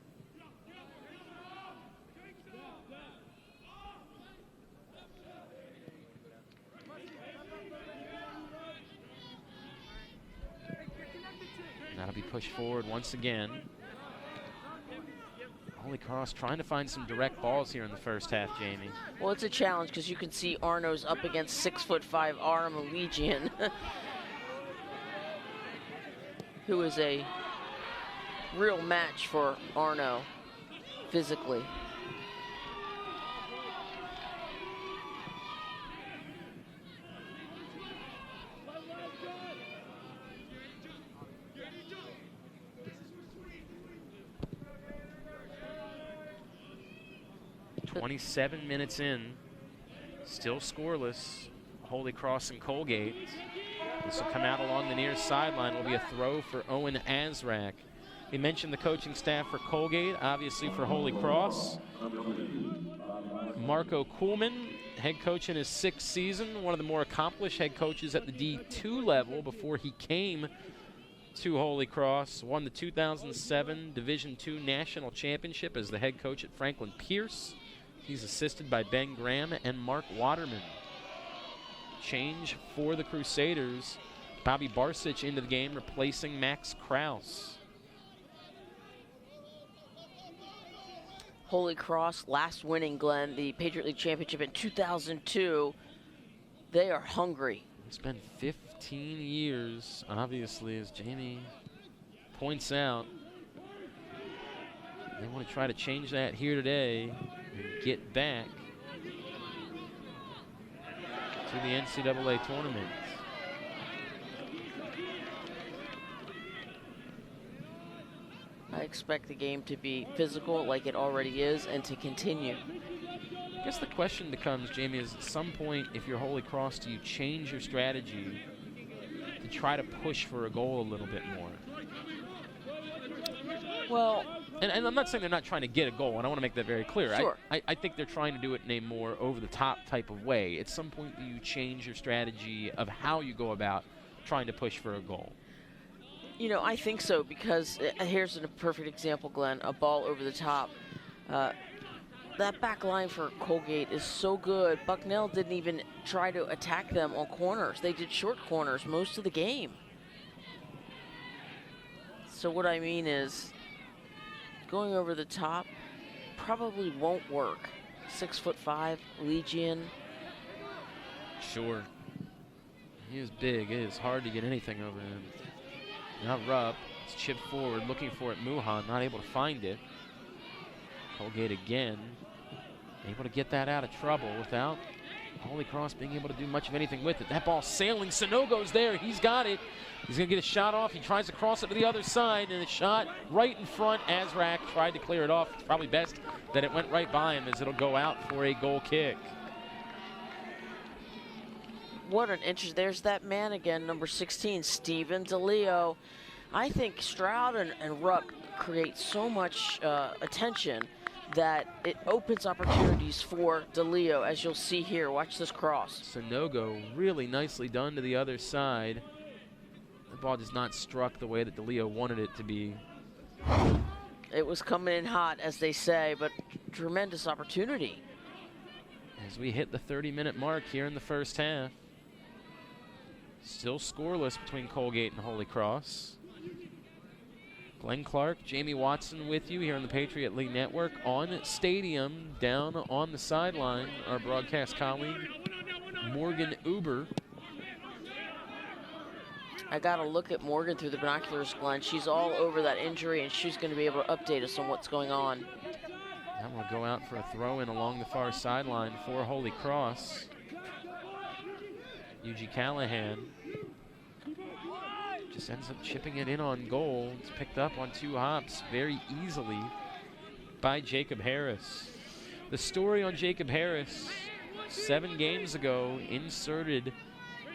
That'll be pushed forward once again. Holy Cross trying to find some direct balls here in the first half, Jamie. Well, it's a challenge because you can see Arno's up against 6'5" Aram Legion, who is a real match for Arno physically. .27 minutes in, still scoreless. Holy Cross and Colgate. This will come out along the near sideline. Will be a throw for Owen Azrak. We mentioned the coaching staff for Colgate, obviously for Holy Cross. Marco Kuhlman, head coach in his 6th season, one of the more accomplished head coaches at the D2 level before he came to Holy Cross. Won the 2007 Division II National Championship as the head coach at Franklin Pierce. He's assisted by Ben Graham and Mark Waterman. Change for the Crusaders. Bobby Barsic into the game, replacing Max Kraus. Holy Cross last winning, Glenn, the Patriot League Championship in 2002. They are hungry. It's been 15 years, obviously, as Jamie points out. They want to try to change that here today and get back to the NCAA tournament. I expect the game to be physical like it already is and to continue. I guess the question becomes, Jamie, is at some point, if you're Holy Cross, do you change your strategy to try to push for a goal a little bit more? Well, and I'm not saying they're not trying to get a goal, and I want to make that very clear. Sure. I think they're trying to do it in a more over-the-top type of way. At some point, do you change your strategy of how you go about trying to push for a goal? You know, I think so, because here's a perfect example, Glenn, a ball over the top. That back line for Colgate is so good. Bucknell didn't even try to attack them on corners. They did short corners most of the game. So what I mean is, going over the top probably won't work. 6'5" Legion. Sure. He is big. It is hard to get anything over him. Now Rupp, it's chipped forward, looking for it. Muhan, not able to find it. Colgate again, able to get that out of trouble without Holy Cross being able to do much of anything with it. That ball sailing, Sanogo's there, he's got it. He's gonna get a shot off, he tries to cross it to the other side, and a shot right in front. Azrak tried to clear it off. It's probably best that it went right by him, as it'll go out for a goal kick. What an interest. There's that man again, number 16, Steven DeLeo. I think Stroud and Rupp create so much attention that it opens opportunities for DeLeo, as you'll see here. Watch this cross. Sanogo really nicely done to the other side. The ball just not struck the way that DeLeo wanted it to be. It was coming in hot, as they say, but tremendous opportunity. As we hit the 30-minute mark here in the first half. Still scoreless between Colgate and Holy Cross. Glenn Clark, Jamie Watson with you here on the Patriot League Network. On Stadium, down on the sideline, our broadcast colleague, Morgan Uber. I got to look at Morgan through the binoculars, Glenn. She's all over that injury, and she's going to be able to update us on what's going on. That will go out for a throw-in along the far sideline for Holy Cross. Yuji Callahan just ends up chipping it in on goal. It's picked up on 2 hops very easily by Jacob Harris. The story on Jacob Harris, 7 games ago inserted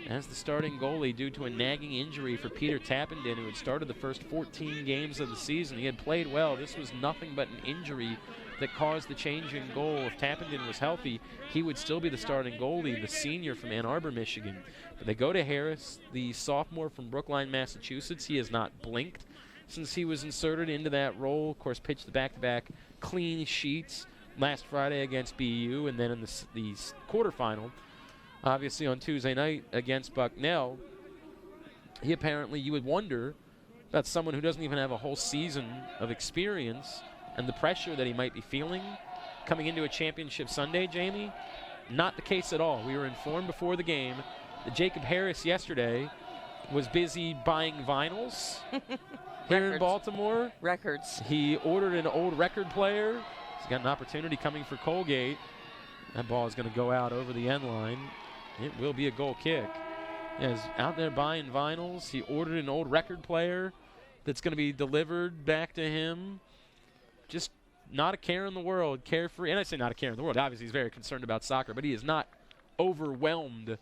as the starting goalie due to a nagging injury for Peter Tappenden, who had started the first 14 games of the season. He had played well. This was nothing but an injury that caused the change in goal. If Tappenden was healthy, he would still be the starting goalie, the senior from Ann Arbor, Michigan. But they go to Harris, the sophomore from Brookline, Massachusetts. He has not blinked since he was inserted into that role. Of course, pitched the back-to-back clean sheets last Friday against BU, and then in the quarterfinal, obviously on Tuesday night against Bucknell. He apparently, you would wonder about someone who doesn't even have a whole season of experience and the pressure that he might be feeling coming into a championship Sunday, Jamie. Not the case at all. We were informed before the game that Jacob Harris yesterday was busy buying vinyls here in Baltimore. Records. He ordered an old record player. He's got an opportunity coming for Colgate. That ball is going to go out over the end line. It will be a goal kick. He's out there buying vinyls. He ordered an old record player that's going to be delivered back to him. Just not a care in the world, carefree. And I say not a care in the world. Obviously, he's very concerned about soccer, but he is not overwhelmed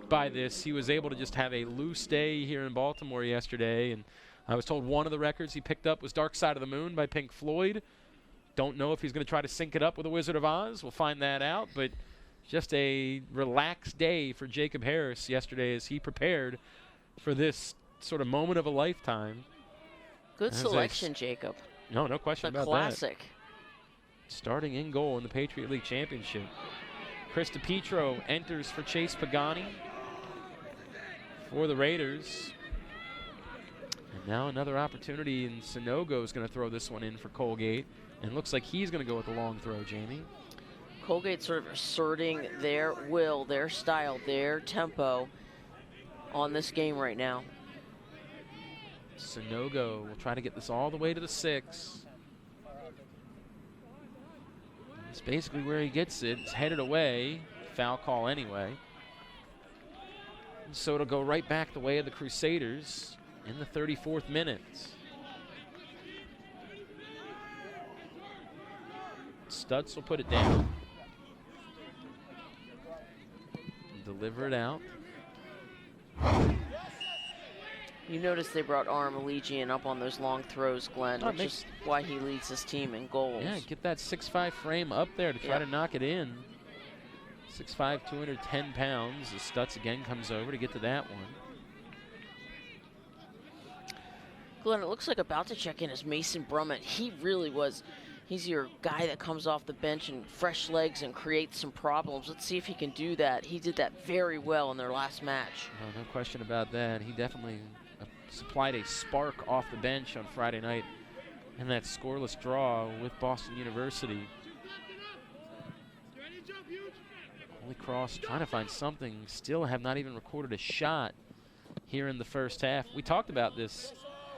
by this. He was able to just have a loose day here in Baltimore yesterday. And I was told one of the records he picked up was Dark Side of the Moon by Pink Floyd. Don't know if he's going to try to sync it up with The Wizard of Oz. We'll find that out. But just a relaxed day for Jacob Harris yesterday as he prepared for this sort of moment of a lifetime. Good selection, Jacob. No question about classic. that. Starting in goal in the Patriot League Championship. Chris DiPietro enters for Chase Pagani for the Raiders. And now another opportunity, and Sonogo is going to throw this one in for Colgate. And it looks like he's going to go with the long throw, Jamie. Colgate sort of asserting their will, their style, their tempo on this game right now. Sonogo will try to get this all the way to the 6. It's basically where he gets it. It's headed away. Foul call anyway. And so it'll go right back the way of the Crusaders in the 34th minute. Stutz will put it down. Deliver it out. You notice they brought Aram Allegian up on those long throws, Glenn, which is why he leads his team in goals. Yeah, get that 6'5" frame up there to try to knock it in. 6'5", 210 pounds. As Stutz again comes over to get to that one. Glenn, it looks like about to check in is Mason Brummett. He really was. He's your guy that comes off the bench and fresh legs and creates some problems. Let's see if he can do that. He did that very well in their last match. No question about that. He definitely supplied a spark off the bench on Friday night in that scoreless draw with Boston University. Holy Cross trying to find something. Still have not even recorded a shot here in the first half. We talked about this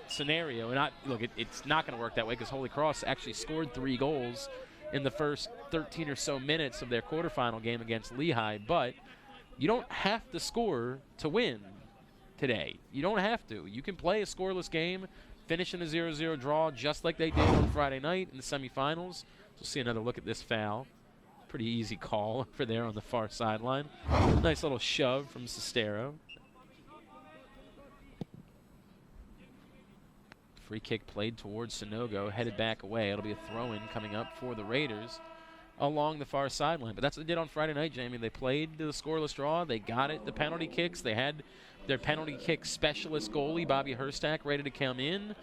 scenario, and it's not going to work that way because Holy Cross actually scored 3 goals in the first 13 or so minutes of their quarterfinal game against Lehigh, but you don't have to score to win today. You don't have to. You can play a scoreless game, finish in a 0-0 draw just like they did on Friday night in the semifinals. We'll see another look at this foul. Pretty easy call for there on the far sideline. Nice little shove from Sestero. Free kick played towards Sonogo, headed back away. It'll be a throw-in coming up for the Raiders along the far sideline. But that's what they did on Friday night, Jamie. They played the scoreless draw. They got it, the penalty kicks. They had their penalty kick specialist goalie, Bobby Herstack, ready to come in.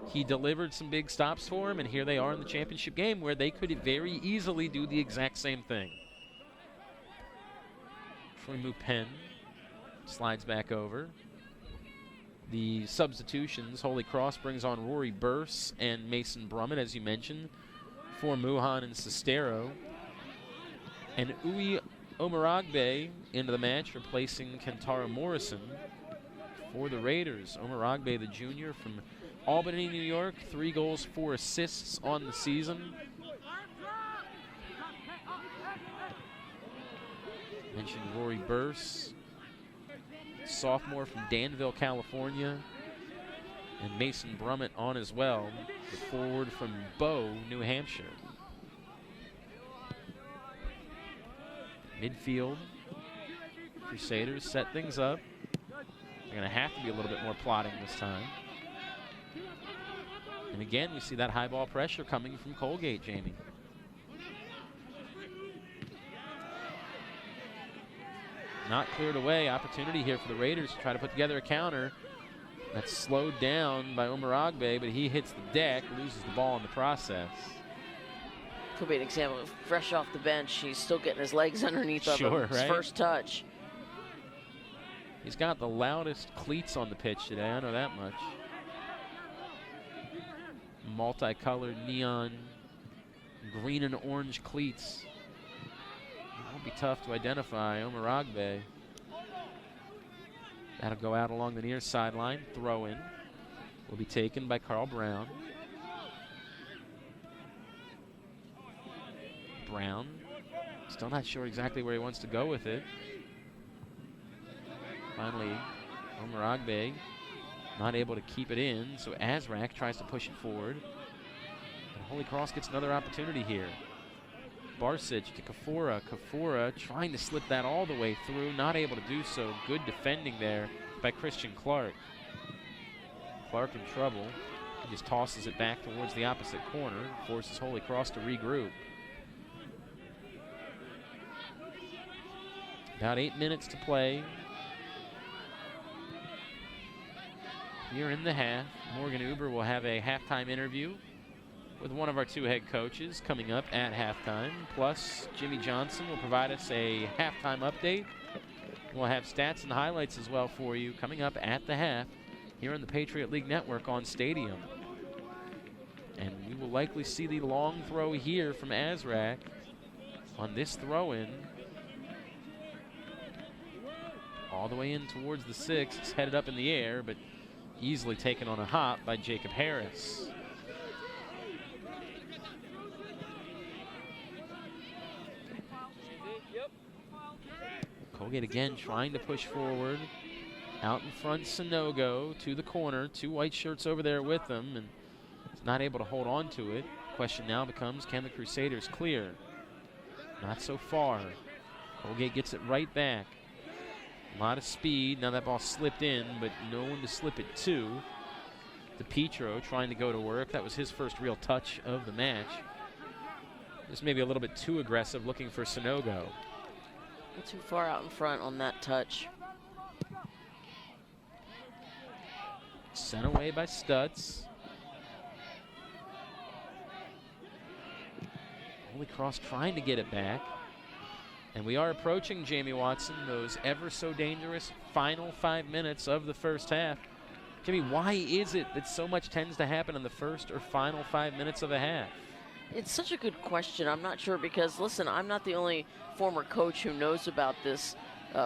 He delivered some big stops for him, and here they are in the championship game where they could very easily do the exact same thing. Troy Mupen slides back over. The substitutions, Holy Cross brings on Rory Burse and Mason Brummett, as you mentioned, for Muhan and Sestero. And Uwe Omaragbe into the match, replacing Kentaro Morrison for the Raiders. Omaragbe, the junior from Albany, New York, 3 goals, 4 assists on the season. Mentioned Rory Burse, sophomore from Danville, California, and Mason Brummett on as well, the forward from Bow, New Hampshire. Midfield, Crusaders set things up. They're going to have to be a little bit more plotting this time. And again, we see that high ball pressure coming from Colgate, Jamie. Not cleared away. Opportunity here for the Raiders to try to put together a counter. That's slowed down by Omaragbe, but he hits the deck, loses the ball in the process. Could be an example of fresh off the bench. He's still getting his legs underneath of him. His first touch. He's got the loudest cleats on the pitch today, I know that much. Multicolored neon green and orange cleats. It won't be tough to identify Omaragbe. That'll go out along the near sideline. Throw in will be taken by Carl Brown. Brown still not sure exactly where he wants to go with it. Finally, Omaragbe not able to keep it in, so Azrak tries to push it forward. And Holy Cross gets another opportunity here. Barsic to Kafura. Kafura trying to slip that all the way through, not able to do so. Good defending there by Christian Clark. Clark in trouble. He just tosses it back towards the opposite corner, forces Holy Cross to regroup. About 8 minutes to play here in the half. Morgan Uber will have a halftime interview with one of our two head coaches coming up at halftime. Plus, Jimmy Johnson will provide us a halftime update. We'll have stats and highlights as well for you coming up at the half here on the Patriot League Network on Stadium. And we will likely see the long throw here from Azrak on this throw-in. All the way in towards the 6. It's headed up in the air, but easily taken on a hop by Jacob Harris. Colgate again trying to push forward. Out in front, Sanogo to the corner. Two white shirts over there with them, and is not able to hold on to it. Question now becomes, can the Crusaders clear? Not so far. Colgate gets it right back. A lot of speed. Now that ball slipped in, but no one to slip it to. DePietro trying to go to work. That was his first real touch of the match. Just maybe a little bit too aggressive, looking for Sanogo. Too far out in front on that touch. Sent away by Stutz. Holy Cross trying to get it back. And we are approaching, Jamie Watson, those ever so dangerous final 5 minutes of the first half. Jimmy, why is it that so much tends to happen in the first or final 5 minutes of a half? It's such a good question. I'm not sure because, listen, I'm not the only former coach who knows about this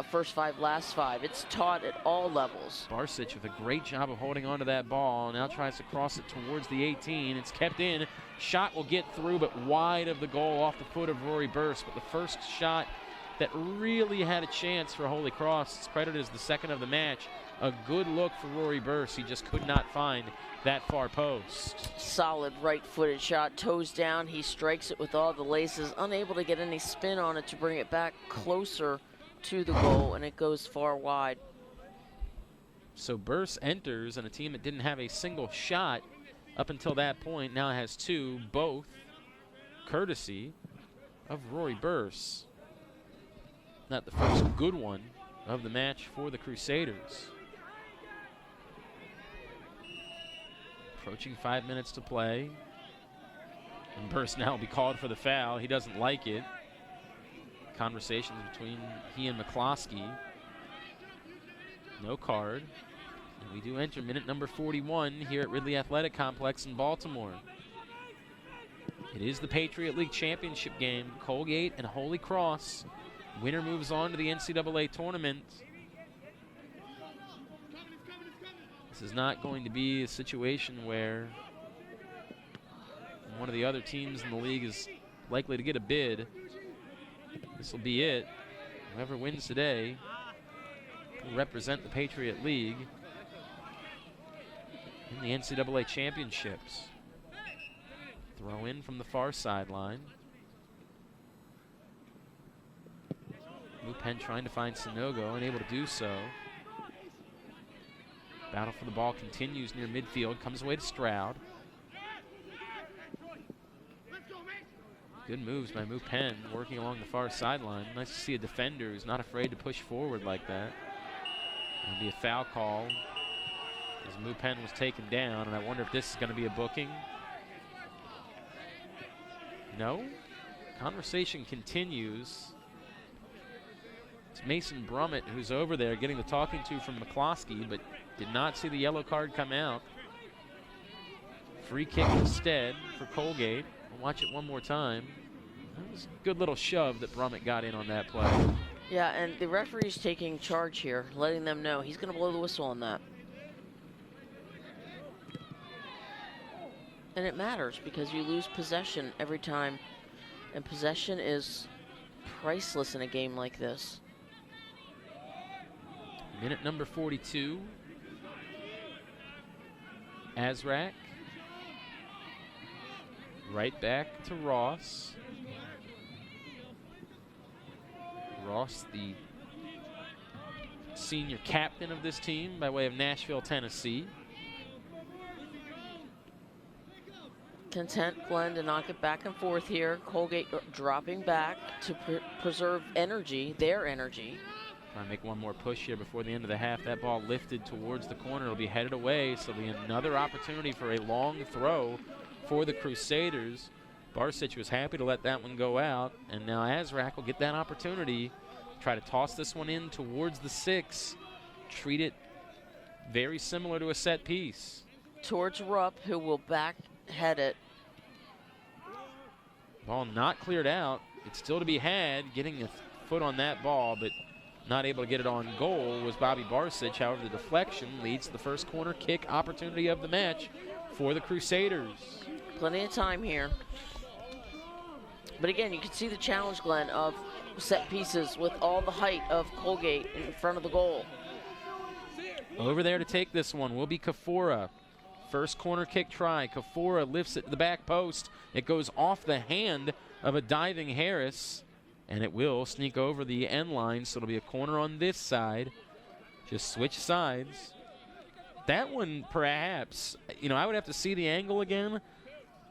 first 5, last 5. It's taught at all levels. Barsic with a great job of holding onto that ball. Now tries to cross it towards the 18. It's kept in. Shot will get through, but wide of the goal off the foot of Rory Burst. But the first shot that really had a chance for Holy Cross, it's credited as the second of the match. A good look for Rory Burst. He just could not find that far post. Solid right-footed shot, toes down. He strikes it with all the laces, unable to get any spin on it to bring it back closer to the goal, and it goes far wide. So Burst enters, and a team that didn't have a single shot up until that point now has 2, both courtesy of Rory Burst. Not the first good one of the match for the Crusaders. Approaching 5 minutes to play. And Burst now will be called for the foul. He doesn't like it. Conversations between he and McCloskey. No card. And we do enter minute number 41 here at Ridley Athletic Complex in Baltimore. It is the Patriot League Championship game. Colgate and Holy Cross. Winner moves on to the NCAA tournament. This is not going to be a situation where one of the other teams in the league is likely to get a bid. This will be it. Whoever wins today will represent the Patriot League in the NCAA championships. Throw in from the far sideline. Penn trying to find Sanogo, unable to do so. Battle for the ball continues near midfield, comes away to Stroud. Good moves by Penn, working along the far sideline. Nice to see a defender who's not afraid to push forward like that. It'll be a foul call as Penn was taken down, and I wonder if this is going to be a booking. No. Conversation continues. It's Mason Brummett who's over there getting the talking to from McCloskey, but did not see the yellow card come out. Free kick instead for Colgate. We'll watch it one more time. That was a good little shove that Brummett got in on that play. Yeah, and the referee's taking charge here, letting them know he's going to blow the whistle on that. And it matters because you lose possession every time, and possession is priceless in a game like this. Minute number 42. Azrak. Right back to Ross. Ross, the senior captain of this team by way of Nashville, Tennessee. Content Glenn to knock it back and forth here. Colgate dropping back to preserve energy, their energy. Trying to make one more push here before the end of the half. That ball lifted towards the corner. It'll be headed away, so it'll be another opportunity for a long throw for the Crusaders. Barsic was happy to let that one go out, and now Azrak will get that opportunity. Try to toss this one in towards the 6. Treat it very similar to a set piece. Towards Rupp, who will back head it. Ball not cleared out. It's still to be had. Getting a foot on that ball, but not able to get it on goal was Bobby Barsic. However, the deflection leads to the first corner kick opportunity of the match for the Crusaders. Plenty of time here. But again, you can see the challenge, Glenn, of set pieces with all the height of Colgate in front of the goal. Over there to take this one will be Kafora. First corner kick try. Kafora lifts it to the back post. It goes off the hand of a diving Harris, and it will sneak over the end line, so it'll be a corner on this side. Just switch sides. That one, perhaps, I would have to see the angle again,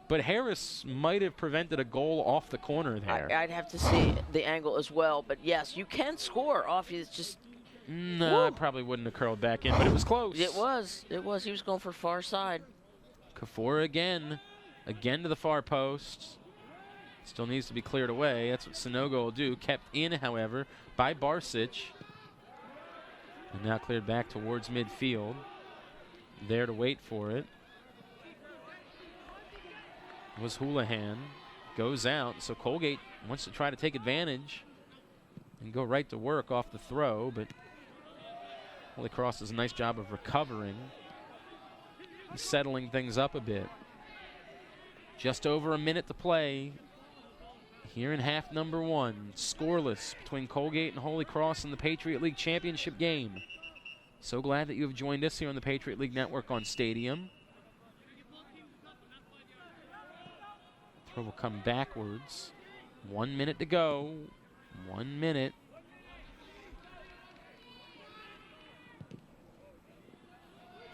but Harris might have prevented a goal off the corner there. I'd have to see the angle as well, but yes, you can score off. It's just... No, it probably wouldn't have curled back in, but it was close. It was. He was going for far side. Kafora again to the far post. Still needs to be cleared away. That's what Sanogo will do. Kept in, however, by Barsic. And now cleared back towards midfield. There to wait for it was Houlihan. Goes out, so Colgate wants to try to take advantage and go right to work off the throw, but Holy Cross does a nice job of recovering and settling things up a bit. Just over a minute to play here in half number 1. Scoreless between Colgate and Holy Cross in the Patriot League Championship game. So glad that you have joined us here on the Patriot League Network on Stadium. Throw will come backwards. 1 minute to go. 1 minute.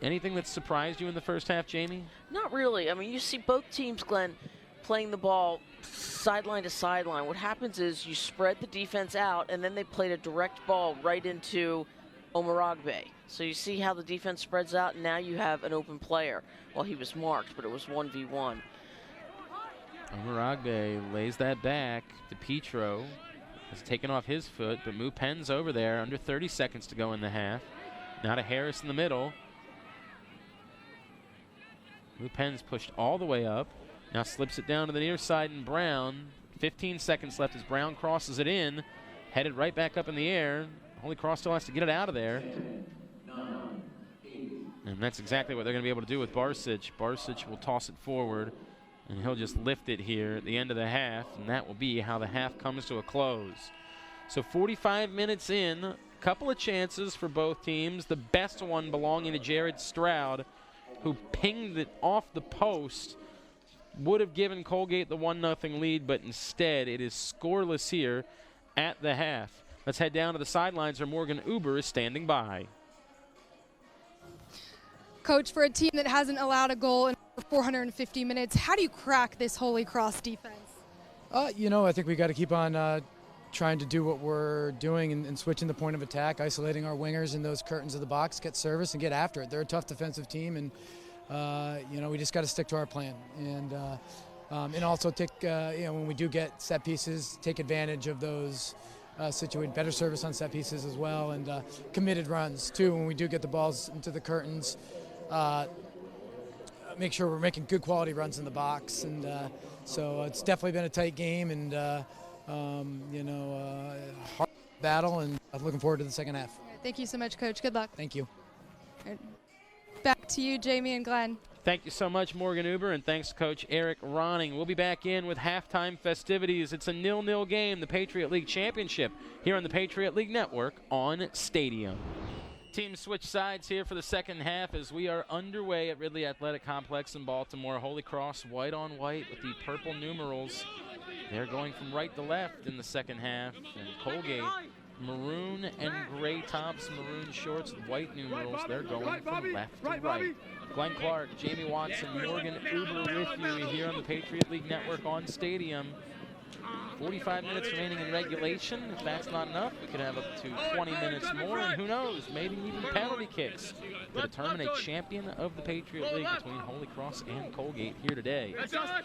Anything that surprised you in the first half, Jamie? Not really. I mean, you see both teams, Glenn, playing the ball sideline to sideline. What happens is you spread the defense out, and then they played a direct ball right into Omaragbe. So you see how the defense spreads out, and now you have an open player. Well, he was marked, but it was 1v1. Omaragbe lays that back to Petro. Has taken off his foot, but Penn's over there. Under 30 seconds to go in the half. Now to Harris in the middle. Penn's pushed all the way up. Now slips it down to the near side, and Brown. 15 seconds left as Brown crosses it in. Headed right back up in the air. Holy Cross still has to get it out of there. And that's exactly what they're going to be able to do with Barsic. Barsic will toss it forward, and he'll just lift it here at the end of the half, and that will be how the half comes to a close. So 45 minutes in, a couple of chances for both teams. The best one belonging to Jared Stroud, who pinged it off the post. Would have given Colgate the 1-0 lead, but instead it is scoreless here at the half. Let's head down to the sidelines where Morgan Uber is standing by. Coach, for a team that hasn't allowed a goal in 450 minutes, how do you crack this Holy Cross defense? I think we got to keep on trying to do what we're doing and switching the point of attack, isolating our wingers in those curtains of the box, get service and get after it. They're a tough defensive team, and we just got to stick to our plan. And also take, when we do get set pieces, take advantage of those situated, better service on set pieces as well, and committed runs too. When we do get the balls into the curtains, make sure we're making good quality runs in the box. And so it's definitely been a tight game, and hard battle, and I'm looking forward to the second half. Thank you so much, Coach. Good luck. Thank you. Back to you, Jamie and Glenn. Thank you so much, Morgan Uber, and thanks to Coach Eric Ronning. We'll be back in with halftime festivities. It's a 0-0 game, the Patriot League Championship, here on the Patriot League Network on Stadium. Teams switch sides here for the second half as we are underway at Ridley Athletic Complex in Baltimore. Holy Cross white on white with the purple numerals. They're going from right to left in the second half. And Colgate, maroon and gray tops, maroon shorts, white numerals. They're going from left to right. Glenn Clark, Jamie Watson, Morgan Uber with you here on the Patriot League Network on Stadium. 45 minutes remaining in regulation. If that's not enough, we could have up to 20 minutes more, and who knows, maybe even penalty kicks to determine a champion of the Patriot League between Holy Cross and Colgate here today.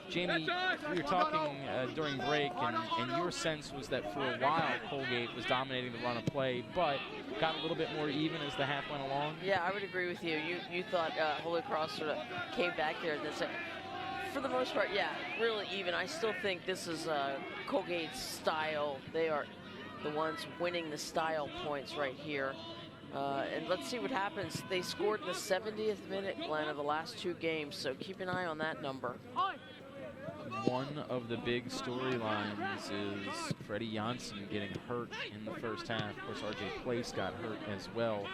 Jamie, we were talking during break, and your sense was that for a while Colgate was dominating the run of play, but got a little bit more even as the half went along. Yeah, I would agree with you. You thought Holy Cross sort of came back there in the second. For the most part, yeah, really even. I still think this is Colgate's style. They are the ones winning the style points right here. And let's see what happens. They scored in the 70th minute, Glenn, of the last two games, so keep an eye on that number. One of the big storylines is Freddie Janssen getting hurt in the first half. Of course, RJ Place got hurt as well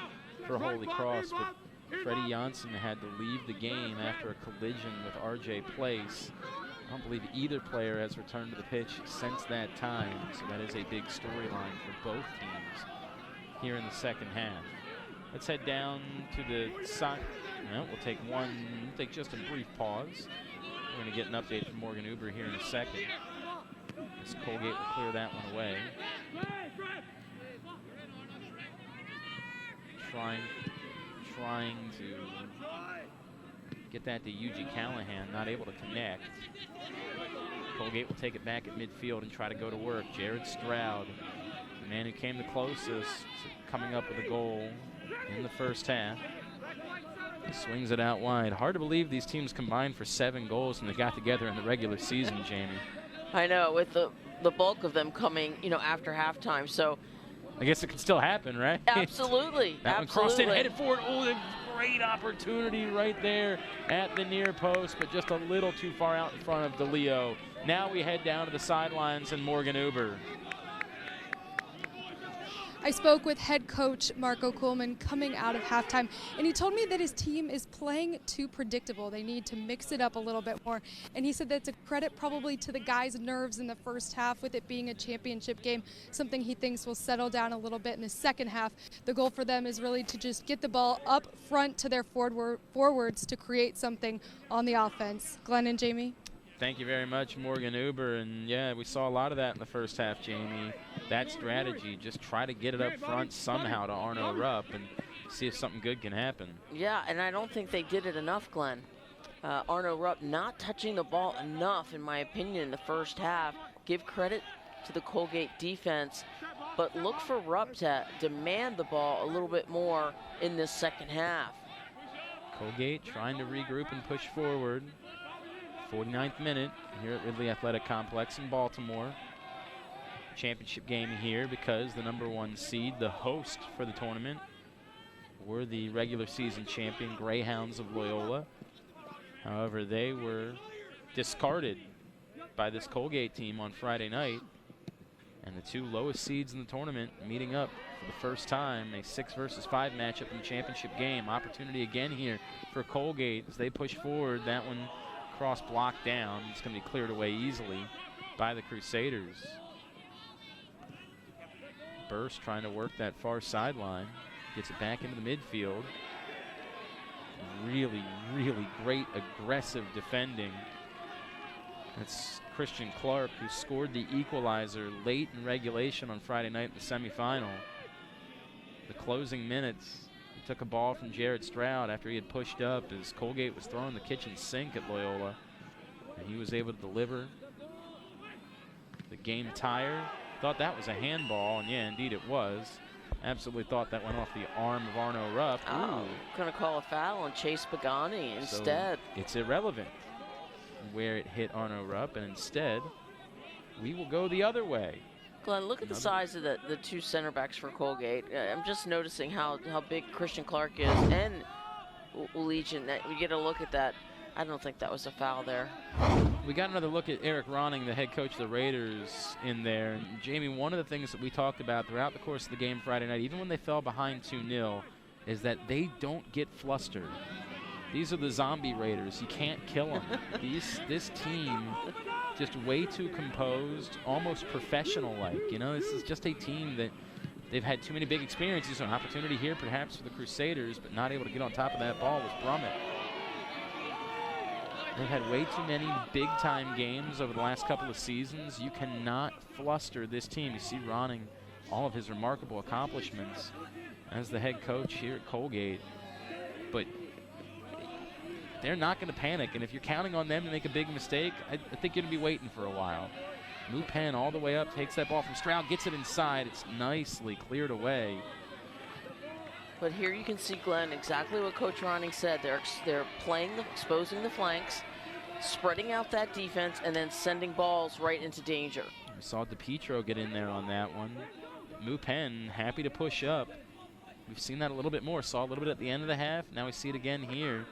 for Holy Cross, but Freddie Janssen had to leave the game after a collision with RJ Place. I don't believe either player has returned to the pitch since that time, so that is a big storyline for both teams here in the second half. Let's head down to the side. No, we'll take just a brief pause. We're going to get an update from Morgan Uber here in a second, as Colgate will clear that one away. Trying to get that to Yuji Callahan, not able to connect. Colgate will take it back at midfield and try to go to work. Jared Stroud, the man who came the closest, coming up with a goal in the first half. He swings it out wide. Hard to believe these teams combined for 7 goals and they got together in the regular season, Jamie. I know, with the bulk of them coming, after halftime, so I guess it can still happen, right? Absolutely. That one crossed in, headed forward. Oh, a great opportunity right there at the near post, but just a little too far out in front of DeLeo. Now we head down to the sidelines and Morgan Uber. I spoke with head coach Marco Kuhlman coming out of halftime, and he told me that his team is playing too predictable. They need to mix it up a little bit more, and he said that's a credit probably to the guys' nerves in the first half with it being a championship game, something he thinks will settle down a little bit in the second half. The goal for them is really to just get the ball up front to their forwards to create something on the offense. Glenn and Jamie? Thank you very much, Morgan Uber. And yeah, we saw a lot of that in the first half, Jamie. That strategy, just try to get it up front somehow to Arno Rupp and see if something good can happen. Yeah, and I don't think they did it enough, Glenn. Arno Rupp not touching the ball enough, in my opinion, in the first half. Give credit to the Colgate defense, but look for Rupp to demand the ball a little bit more in this second half. Colgate trying to regroup and push forward. 49th minute here at Ridley Athletic Complex in Baltimore. Championship game here because the #1 seed, the host for the tournament, were the regular season champion Greyhounds of Loyola. However, they were discarded by this Colgate team on Friday night. And the two lowest seeds in the tournament meeting up for the first time, a 6-versus-5 matchup in the championship game. Opportunity again here for Colgate as they push forward. That one cross blocked down. It's going to be cleared away easily by the Crusaders. burst trying to work that far sideline. Gets it back into the midfield. Really, really great aggressive defending. That's Christian Clark, who scored the equalizer late in regulation on Friday night in the semifinal. The closing minutes, he took a ball from Jared Stroud after he had pushed up as Colgate was throwing the kitchen sink at Loyola, and he was able to deliver the game tire. Thought that was a handball, and yeah, indeed it was. Absolutely thought that went off the arm of Arno Rupp. Oh, going to call a foul on Chase Pagani instead. So it's irrelevant where it hit Arno Rupp, and instead we will go the other way. Glenn, look at the size of the two center backs for Colgate. I'm just noticing how big Christian Clark is, and Legion. We get a look at that. I don't think that was a foul there. We got another look at Eric Ronning, the head coach of the Raiders, in there. And Jamie, one of the things that we talked about throughout the course of the game Friday night, even when they fell behind 2-0, is that they don't get flustered. These are the zombie Raiders. You can't kill them. This team, just way too composed, almost professional-like. You know, this is just a team that they've had too many big experiences. An opportunity here, perhaps, for the Crusaders, but not able to get on top of that ball was Brummett. They've had way too many big-time games over the last couple of seasons. You cannot fluster this team. You see Ronning, all of his remarkable accomplishments as the head coach here at Colgate. But they're not going to panic, and if you're counting on them to make a big mistake, I think you're going to be waiting for a while. Mupen all the way up, takes that ball from Stroud, gets it inside. It's nicely cleared away. But here you can see, Glenn, exactly what Coach Ronning said. They're playing, exposing the flanks, spreading out that defense, and then sending balls right into danger. We saw DePietro get in there on that one. Mupen happy to push up. We've seen that a little bit more. Saw a little bit at the end of the half. Now we see it again here.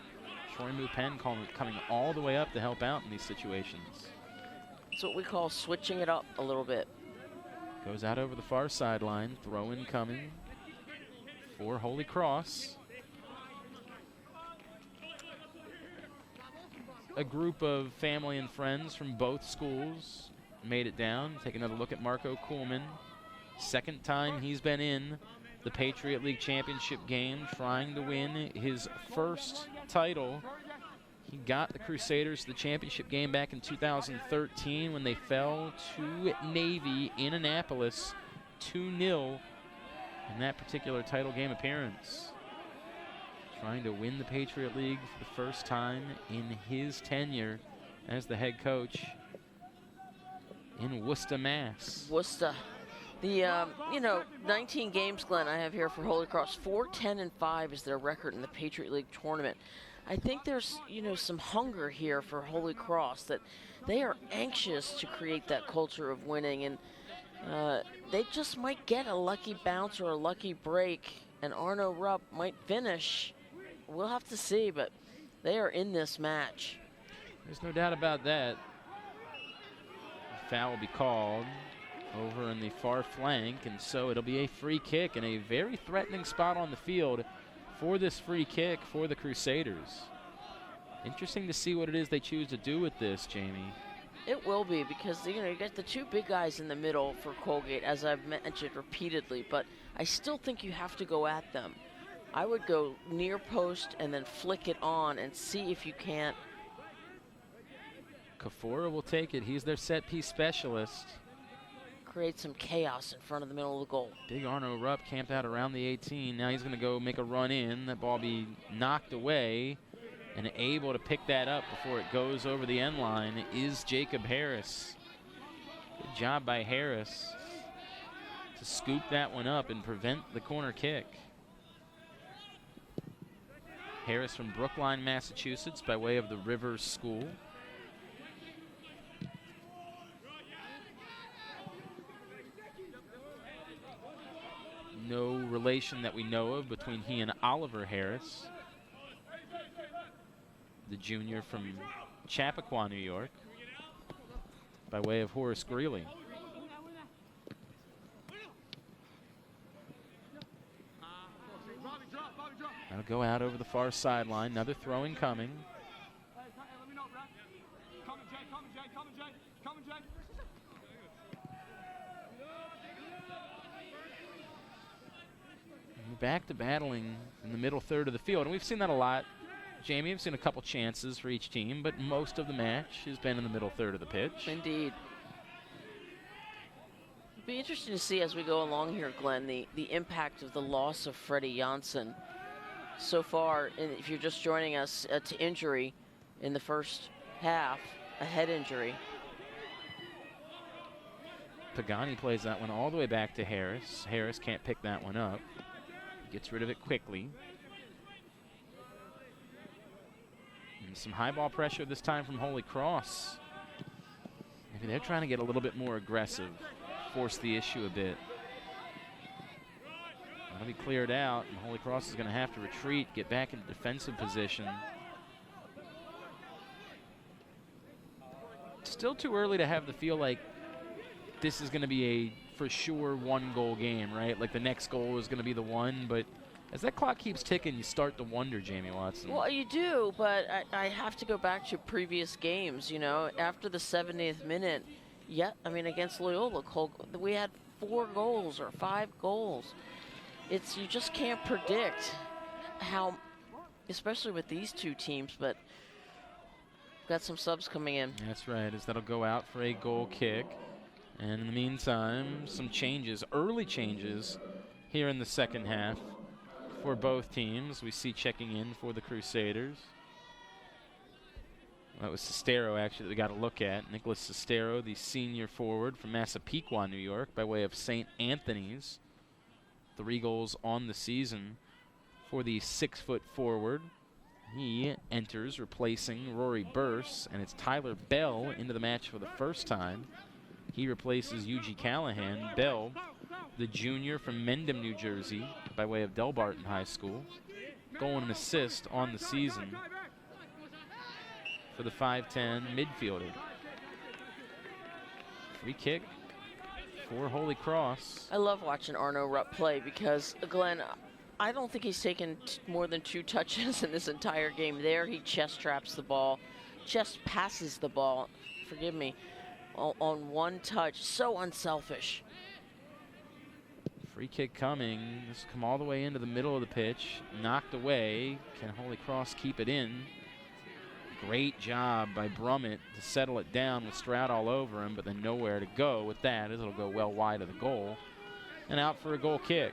Troy Mupen coming all the way up to help out in these situations. It's what we call switching it up a little bit. Goes out over the far sideline. Throw in coming for Holy Cross. A group of family and friends from both schools made it down. Take another look at Marco Kuhlman. Second time he's been in the Patriot League Championship game, trying to win his first title. He got the Crusaders to the championship game back in 2013 when they fell to Navy in Annapolis 2-0 in that particular title game appearance. Trying to win the Patriot League for the first time in his tenure as the head coach in Worcester, Mass. Worcester. The, 19 games, Glenn, I have here for Holy Cross. 4-10-5 is their record in the Patriot League tournament. I think there's, some hunger here for Holy Cross, that they are anxious to create that culture of winning, and they just might get a lucky bounce or a lucky break, and Arno Rupp might finish. We'll have to see, but they are in this match. There's no doubt about that. The foul will be called over in the far flank, and so it'll be a free kick in a very threatening spot on the field for this free kick for the Crusaders. Interesting to see what it is they choose to do with this, Jamie. It will be, because you got the two big guys in the middle for Colgate, as I've mentioned repeatedly, but I still think you have to go at them. I would go near post and then flick it on and see if you can't. Kafora will take it. He's their set piece specialist. Create some chaos in front of the middle of the goal. Big Arno Rupp camped out around the 18. Now he's going to go make a run in. That ball be knocked away, and able to pick that up before it goes over the end line is Jacob Harris. Good job by Harris to scoop that one up and prevent the corner kick. Harris from Brookline, Massachusetts, by way of the Rivers School. No relation that we know of between he and Oliver Harris, the junior from Chappaqua, New York, by way of Horace Greeley. That'll go out over the far sideline. Another throw-in coming. We're back to battling in the middle third of the field, and we've seen that a lot. Jamie, we've seen a couple chances for each team, but most of the match has been in the middle third of the pitch. Indeed. It'll be interesting to see as we go along here, Glenn, the impact of the loss of Freddie Janssen. So far, if you're just joining us, to injury in the first half, a head injury. Pagani plays that one all the way back to Harris. Harris can't pick that one up. Gets rid of it quickly. And some high ball pressure this time from Holy Cross. Maybe they're trying to get a little bit more aggressive, force the issue a bit. That'll be cleared out, and Holy Cross is going to have to retreat, get back in defensive position. Still too early to have the feel like this is going to be a for sure one-goal game, right? Like the next goal is going to be the one, but as that clock keeps ticking, you start to wonder, Jamie Watson. Well, you do, but I have to go back to previous games, you know. After the 70th minute, against Loyola, we had 4 goals or 5 goals. You just can't predict how, especially with these two teams, but got some subs coming in. That's right, as that'll go out for a goal kick. And in the meantime, some changes, early changes here in the second half for both teams. We see checking in for the Crusaders. That was Sestero, actually, that we got to look at. Nicholas Sestero, the senior forward from Massapequa, New York, by way of St. Anthony's. 3 goals on the season for the 6-foot forward. He enters replacing Rory Burse, and it's Tyler Bell into the match for the first time. He replaces Yuji Callahan. Bell, the junior from Mendham, New Jersey, by way of Delbarton High School. Goal and an assist on the season for the 5'10" midfielder. Free kick for Holy Cross. I love watching Arno Rupp play because, Glenn, I don't think he's taken more than 2 touches in this entire game. There, he chest traps the ball, chest passes the ball, forgive me, on 1 touch. So unselfish. Free kick coming. This will come all the way into the middle of the pitch. Knocked away. Can Holy Cross keep it in? Great job by Brummett to settle it down with Stroud all over him, but then nowhere to go with that, as it'll go well wide of the goal. And out for a goal kick.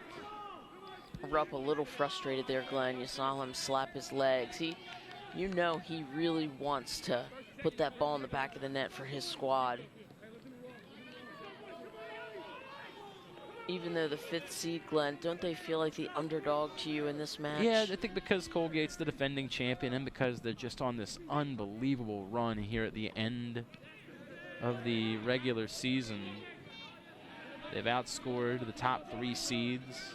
Rupp a little frustrated there, Glenn. You saw him slap his legs. He really wants to put that ball in the back of the net for his squad. Even though the 5th seed, Glenn, don't they feel like the underdog to you in this match? Yeah, I think because Colgate's the defending champion and because they're just on this unbelievable run here at the end of the regular season. They've outscored the top 3 seeds.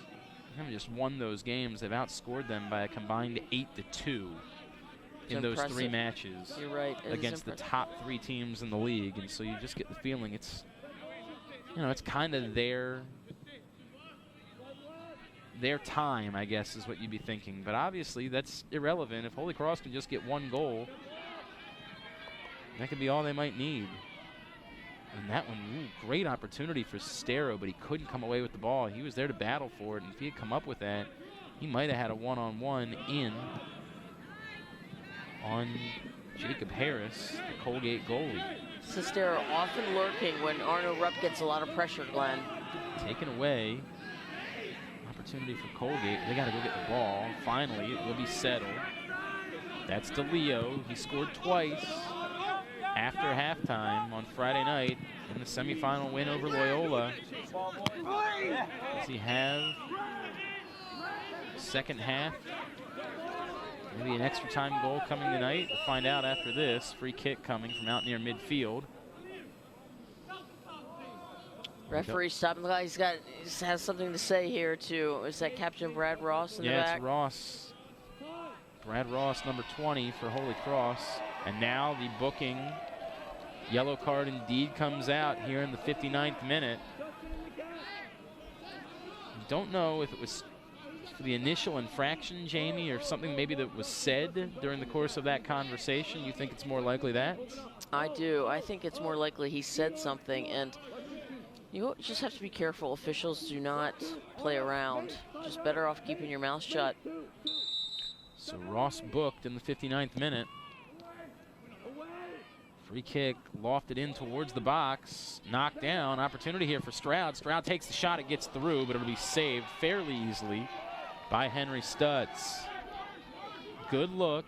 They haven't just won those games. They've outscored them by a combined 8-2 in those 3 matches. You're right. Against the top 3 teams in the league. And so you just get the feeling it's kind of their time, I guess, is what you'd be thinking. But obviously, that's irrelevant. If Holy Cross can just get 1 goal, that could be all they might need. And that one, great opportunity for Sestero, but he couldn't come away with the ball. He was there to battle for it, and if he had come up with that, he might have had a one-on-one in on Jacob Harris, the Colgate goalie. Sestero often lurking when Arno Rupp gets a lot of pressure, Glenn. Taken away. Opportunity for Colgate. They got to go get the ball. Finally, it will be settled. That's DeLeo. He scored twice after halftime on Friday night in the semifinal win over Loyola. Does he have second half? Maybe an extra time goal coming tonight? We'll find out after this. Free kick coming from out near midfield. Referee stopping the guy. He has something to say here too. Is that Captain Brad Ross in the back? Yeah, it's Ross. Brad Ross, number 20 for Holy Cross. And now the booking yellow card indeed comes out here in the 59th minute. Don't know if it was for the initial infraction, Jamie, or something maybe that was said during the course of that conversation. You think it's more likely that? I do. I think it's more likely he said something, and You just have to be careful. Officials do not play around. Just better off keeping your mouth shut. So Ross booked in the 59th minute. Free kick lofted in towards the box. Knocked down. Opportunity here for Stroud. Stroud takes the shot. It gets through, but it'll be saved fairly easily by Henry Stutz. Good look,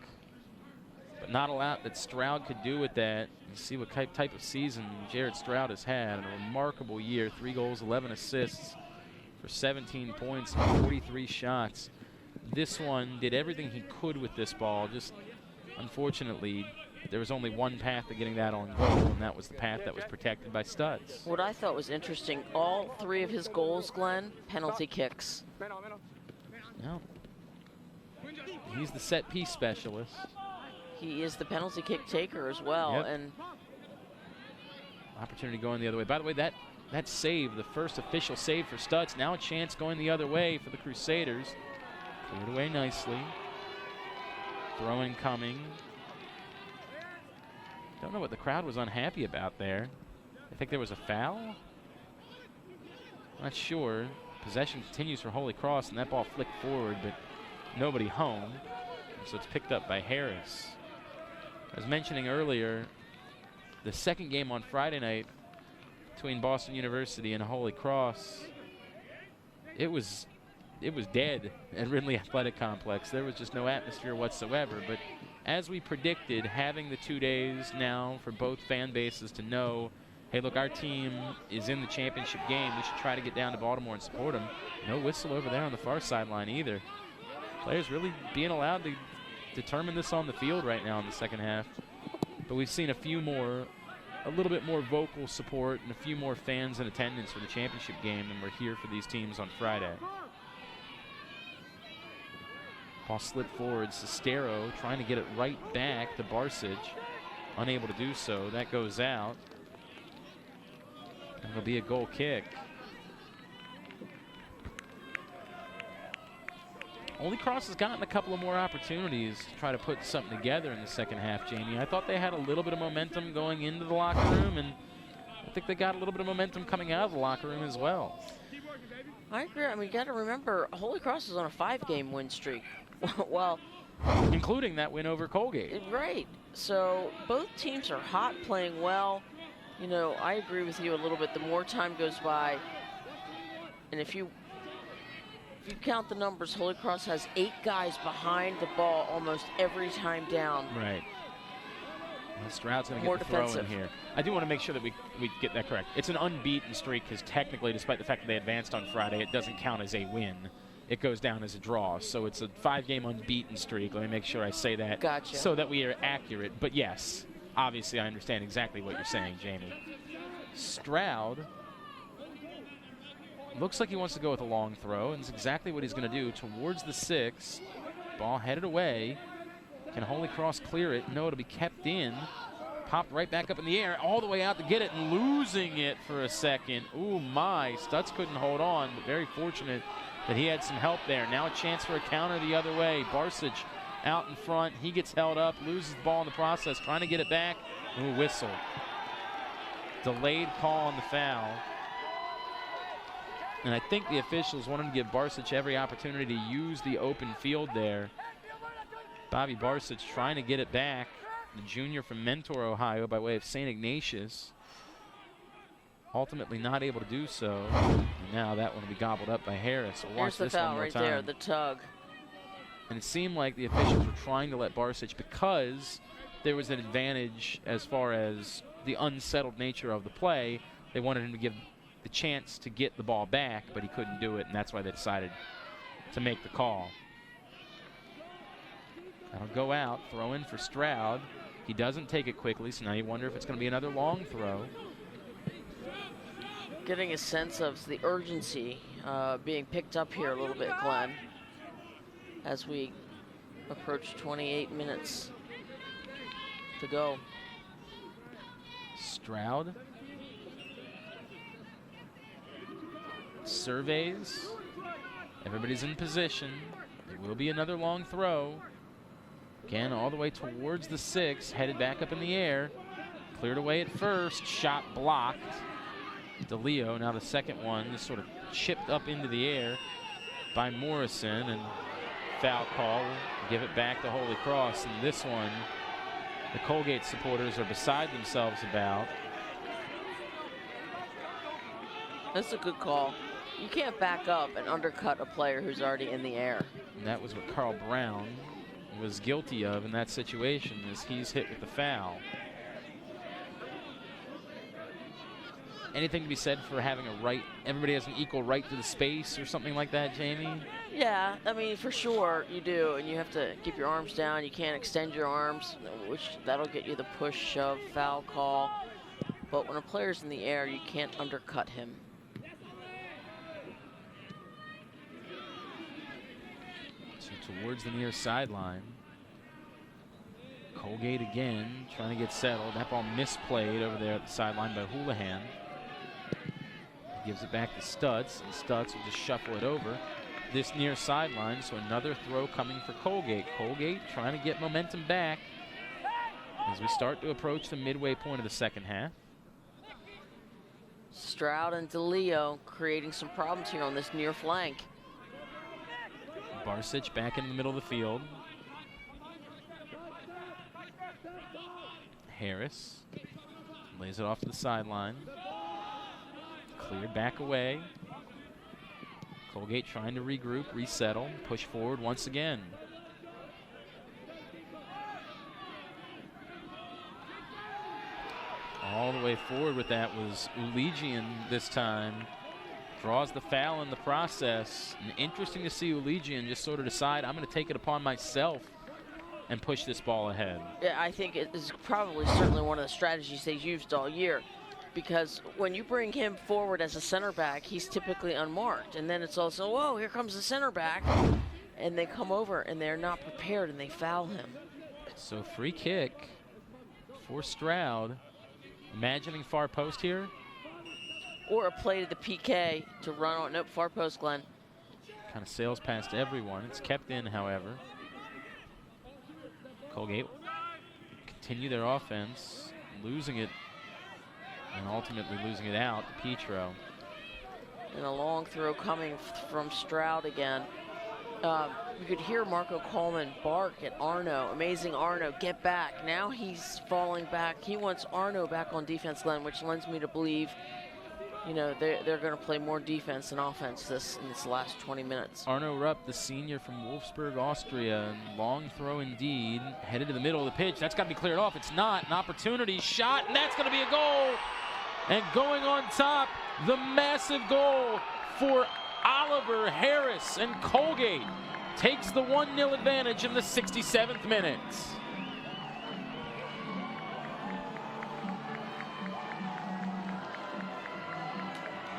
but not a lot that Stroud could do with that. You see what type of season Jared Stroud has had. A remarkable year. 3 goals, 11 assists for 17 points and 43 shots. This one did everything he could with this ball. Just unfortunately, there was only one path to getting that on goal, and that was the path that was protected by Stutz. What I thought was interesting, all 3 of his goals, Glenn, penalty kicks. Well, he's the set piece specialist. He is the penalty kick taker as well. Yep. And opportunity going the other way. By the way, that save, the first official save for Stutz, now a chance going the other way for the Crusaders. Cleared away nicely. Throw-in coming. Don't know what the crowd was unhappy about there. I think there was a foul? Not sure. Possession continues for Holy Cross, and that ball flicked forward, but nobody home. So it's picked up by Harris. I was mentioning earlier, the second game on Friday night between Boston University and Holy Cross, it was dead at Ridley Athletic Complex. There was just no atmosphere whatsoever. But as we predicted, having the 2 days now for both fan bases to know, hey, look, our team is in the championship game. We should try to get down to Baltimore and support them. No whistle over there on the far sideline either. Players really being allowed to determine this on the field right now in the second half. But we've seen a little bit more vocal support and a few more fans in attendance for the championship game than were here for these teams on Friday. Ball slipped forward. Sestero trying to get it right back to Barsic. Unable to do so. That goes out. And it'll be a goal kick. Holy Cross has gotten a couple of more opportunities to try to put something together in the second half, Jamie. I thought they had a little bit of momentum going into the locker room, and I think they got a little bit of momentum coming out of the locker room as well. I agree. I mean, you got to remember, Holy Cross is on a 5-game win streak. Well, including that win over Colgate. Right. So both teams are hot, playing well. You know, I agree with you a little bit. The more time goes by, and if you count the numbers, Holy Cross has 8 guys behind the ball almost every time down. Right. Well, Stroud's going to get the throw in here. I do want to make sure that we get that correct. It's an unbeaten streak because technically, despite the fact that they advanced on Friday, it doesn't count as a win. It goes down as a draw. So it's a 5-game unbeaten streak. Let me make sure I say that Gotcha. So that we are accurate. But yes, obviously I understand exactly what you're saying, Jamie. Stroud looks like he wants to go with a long throw, and it's exactly what he's going to do towards the 6. Ball headed away. Can Holy Cross clear it? No, it'll be kept in. Popped right back up in the air, all the way out to get it, and losing it for a second. Ooh, my. Stutz couldn't hold on, but very fortunate that he had some help there. Now a chance for a counter the other way. Barsic out in front. He gets held up, loses the ball in the process, trying to get it back. Ooh, whistle. Delayed call on the foul. And I think the officials wanted to give Barsic every opportunity to use the open field there. Bobby Barsic trying to get it back. The junior from Mentor, Ohio, by way of St. Ignatius. Ultimately not able to do so. And now that one will be gobbled up by Harris. So watch Here's the foul right there, the tug. And it seemed like the officials were trying to let Barsic, because there was an advantage as far as the unsettled nature of the play. They wanted him to give the chance to get the ball back, but he couldn't do it, and that's why they decided to make the call. That'll go out, throw in for Stroud. He doesn't take it quickly, so now you wonder if it's going to be another long throw. Getting a sense of the urgency being picked up here a little bit, Glenn, as we approach 28 minutes to go. Stroud surveys. Everybody's in position. There will be another long throw. Again, all the way towards the 6, headed back up in the air. Cleared away at first, shot blocked. DeLeo, now the second one, is sort of chipped up into the air by Morrison, and foul call. Give it back to Holy Cross, and this one the Colgate supporters are beside themselves about. That's a good call. You can't back up and undercut a player who's already in the air. And that was what Carl Brown was guilty of in that situation, as he's hit with the foul. Anything to be said for having a right, everybody has an equal right to the space or something like that, Jamie? Yeah, I mean, for sure you do, and you have to keep your arms down. You can't extend your arms, which that'll get you the push, shove, foul call. But when a player's in the air, you can't undercut him. So towards the near sideline. Colgate again trying to get settled. That ball misplayed over there at the sideline by Houlihan. Gives it back to Stutz, and Stutz will just shuffle it over this near sideline. So another throw coming for Colgate. Colgate trying to get momentum back as we start to approach the midway point of the second half. Stroud and DeLeo creating some problems here on this near flank. Barsic back in the middle of the field. Harris lays it off to the sideline. Cleared back away. Colgate trying to regroup, resettle, push forward once again. All the way forward with that was Ulegian this time. Draws the foul in the process. And interesting to see Ulegian just sort of decide, I'm going to take it upon myself and push this ball ahead. Yeah, I think it is probably certainly one of the strategies they've used all year, because when you bring him forward as a center back, he's typically unmarked, and then it's also, whoa, here comes the center back, and they come over and they're not prepared and they foul him. So free kick for Stroud. Imagining far post here. Or a play to the PK to run on, nope, far post, Glenn. Kind of sails past everyone. It's kept in, however. Colgate continue their offense, losing it, and ultimately losing it out to Petro. And a long throw coming from Stroud again. You could hear Marco Coleman bark at Arno. Amazing Arno, get back. Now he's falling back. He wants Arno back on defense, Glenn, which lends me to believe, you know, they're going to play more defense than offense in this last 20 minutes. Arno Rupp, the senior from Wolfsburg, Austria. Long throw indeed. Headed to the middle of the pitch. That's got to be cleared off. It's not. An opportunity. Shot, and that's going to be a goal. And going on top, the massive goal for Oliver Harris, and Colgate takes the 1-0 advantage in the 67th minute.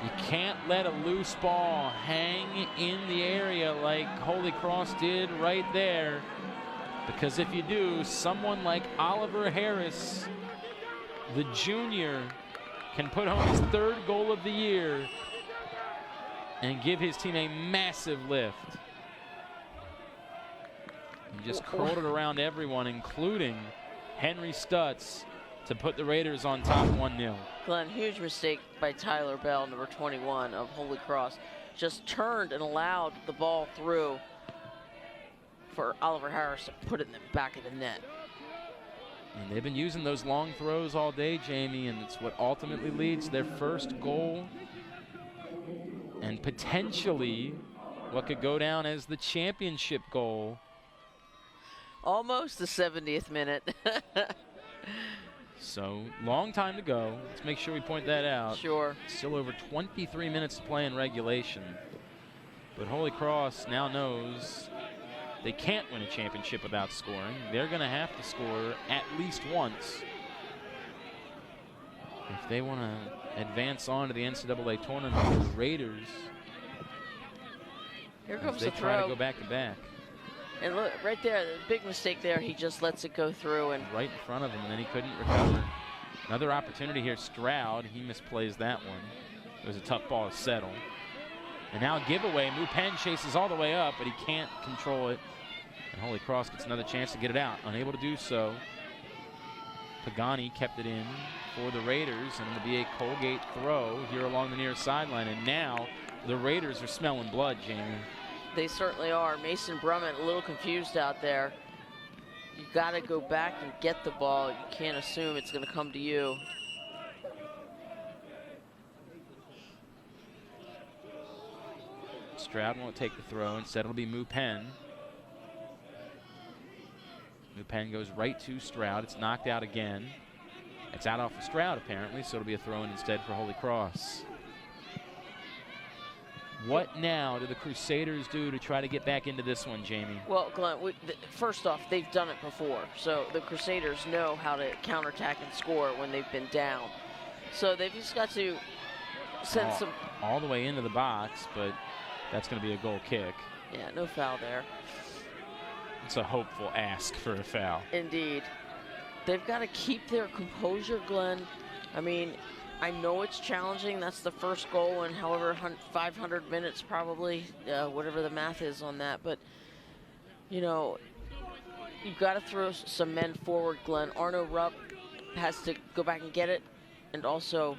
You can't let a loose ball hang in the area like Holy Cross did right there, because if you do, someone like Oliver Harris, the junior, can put home his third goal of the year and give his team a massive lift. He just curled it around everyone, including Henry Stutz, to put the Raiders on top 1-0. Glenn, huge mistake by Tyler Bell, number 21 of Holy Cross. Just turned and allowed the ball through for Oliver Harris to put it in the back of the net. And they've been using those long throws all day, Jamie, and it's what ultimately leads to their first goal, and potentially what could go down as the championship goal. Almost the 70th minute. So, long time to go. Let's make sure we point that out. Sure. Still over 23 minutes to play in regulation. But Holy Cross now knows they can't win a championship without scoring. They're going to have to score at least once if they want to advance on to the NCAA tournament. The Raiders, Here comes they the try to throw. go back to back. And look, right there, the big mistake there. He just lets it go through. And Right in front of him, and then he couldn't recover. Another opportunity here, Stroud. He misplays that one. It was a tough ball to settle. And now a giveaway. Mupen chases all the way up, but he can't control it. And Holy Cross gets another chance to get it out. Unable to do so. Pagani kept it in for the Raiders, and it'll be a Colgate throw here along the near sideline. And now the Raiders are smelling blood, Jamie. They certainly are. Mason Brummett a little confused out there. You got to go back and get the ball. You can't assume it's going to come to you. Stroud won't take the throw. Instead, it'll be Mupen. Mupen goes right to Stroud. It's knocked out again. It's out off of Stroud, apparently, so it'll be a throw-in instead for Holy Cross. What now do the Crusaders do to try to get back into this one, Jamie? Well, Glenn, first off, they've done it before. So the Crusaders know how to counterattack and score when they've been down. So they've just got to send some... All the way into the box, but that's going to be a goal kick. Yeah, no foul there. It's a hopeful ask for a foul. Indeed. They've got to keep their composure, Glenn. I mean, I know it's challenging. That's the first goal in however 500 minutes probably, whatever the math is on that. But, you know, you've got to throw some men forward, Glenn. Arno Rupp has to go back and get it and also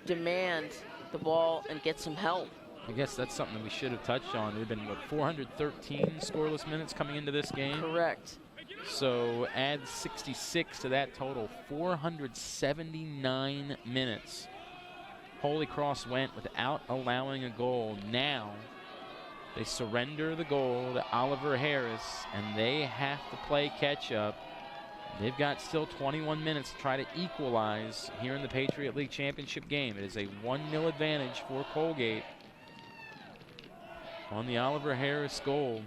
demand the ball and get some help. I guess that's something that we should have touched on. There have been, what, 413 scoreless minutes coming into this game? Correct. So add 66 to that total, 479 minutes. Holy Cross went without allowing a goal. Now they surrender the goal to Oliver Harris, and they have to play catch up. They've got still 21 minutes to try to equalize here in the Patriot League Championship game. It is a 1-0 advantage for Colgate on the Oliver Harris goal.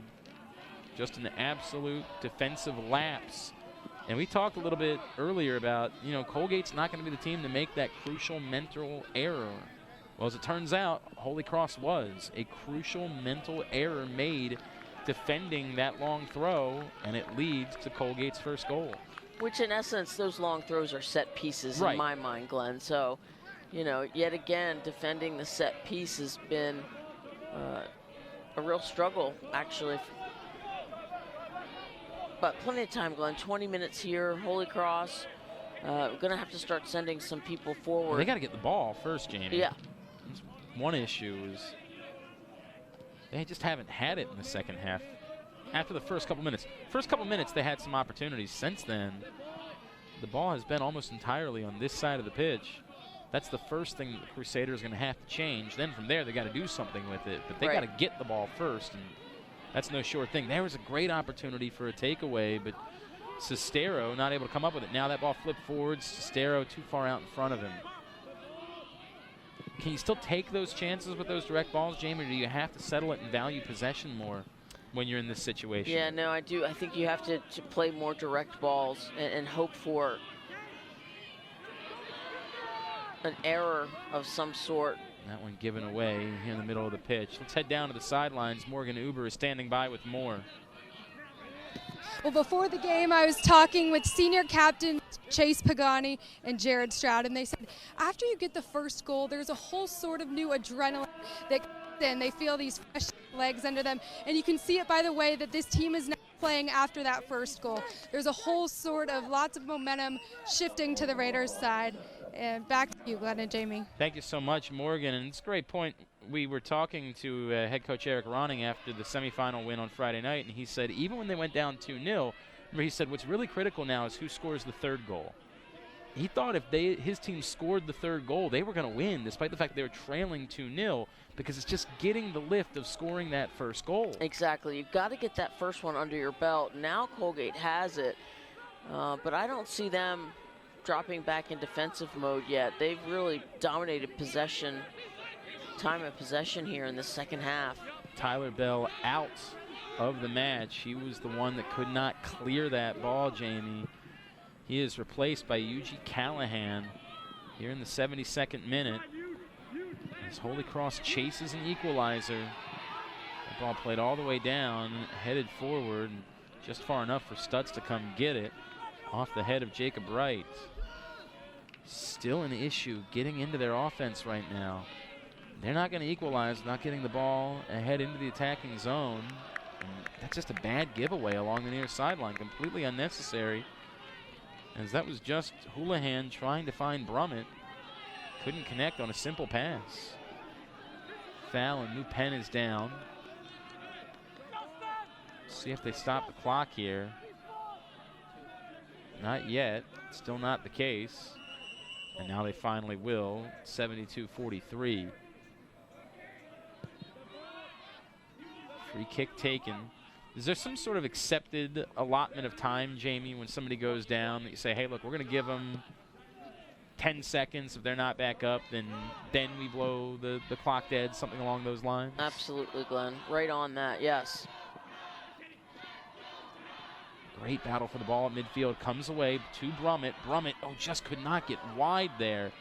Just an absolute defensive lapse. And we talked a little bit earlier about, you know, Colgate's not going to be the team to make that crucial mental error. Well, as it turns out, Holy Cross was. A crucial mental error made defending that long throw, and it leads to Colgate's first goal. Which, in essence, those long throws are set pieces Right. in my mind, Glenn. So, you know, yet again, defending the set piece has been a real struggle, actually. But plenty of time, Glenn. 20 minutes here. Holy Cross. We're going to have to start sending some people forward. Well, they got to get the ball first, Jamie. Yeah. That's one issue is they just haven't had it in the second half. After the first couple minutes. First couple minutes, they had some opportunities. Since then, the ball has been almost entirely on this side of the pitch. That's the first thing the Crusaders are going to have to change. Then from there, they got to do something with it. But they got to get the ball first, and that's no sure thing. There was a great opportunity for a takeaway, but Sestero not able to come up with it. Now that ball flipped forwards. Sestero too far out in front of him. Can you still take those chances with those direct balls, Jamie, or do you have to settle it and value possession more when you're in this situation? Yeah, no, I do. I think you have to play more direct balls and hope for an error of some sort. That one given away here in the middle of the pitch. Let's head down to the sidelines. Morgan Uber is standing by with more. Well, before the game, I was talking with senior captain Chase Pagani and Jared Stroud, and they said after you get the first goal, there's a whole sort of new adrenaline that comes in. They feel these fresh legs under them, and you can see it by the way that this team is now playing after that first goal. There's a whole sort of lots of momentum shifting to the Raiders' side. And back to you, Glenn and Jamie. Thank you so much, Morgan. And it's a great point. We were talking to head coach Eric Ronning after the semifinal win on Friday night, and he said even when they went down 2-0, remember he said what's really critical now is who scores the third goal. He thought if his team scored the third goal, they were going to win, despite the fact they were trailing 2-0, because it's just getting the lift of scoring that first goal. Exactly. You've got to get that first one under your belt. Now Colgate has it, but I don't see them dropping back in defensive mode yet. They've really dominated possession, time of possession here in the second half. Tyler Bell out of the match. He was the one that could not clear that ball, Jamie. He is replaced by Yuji Callahan here in the 72nd minute. As Holy Cross chases an equalizer. The ball played all the way down, headed forward, just far enough for Stutz to come get it off the head of Jacob Wright. Still an issue getting into their offense right now. They're not going to equalize, not getting the ball ahead into the attacking zone. And that's just a bad giveaway along the near sideline, completely unnecessary. as that was just Houlihan trying to find Brummett. Couldn't connect on a simple pass. Foul, and Mupen is down. See if they stop the clock here. Not yet. Still not the case. And now they finally will. 72-43. Free kick taken. Is there some sort of accepted allotment of time, Jamie, when somebody goes down that you say, hey, look, we're going to give them 10 seconds. If they're not back up, then we blow the clock dead, something along those lines? Absolutely, Glenn. Right on that, yes. Great battle for the ball at midfield. Comes away to Brummett. Brummett, just could not get wide there.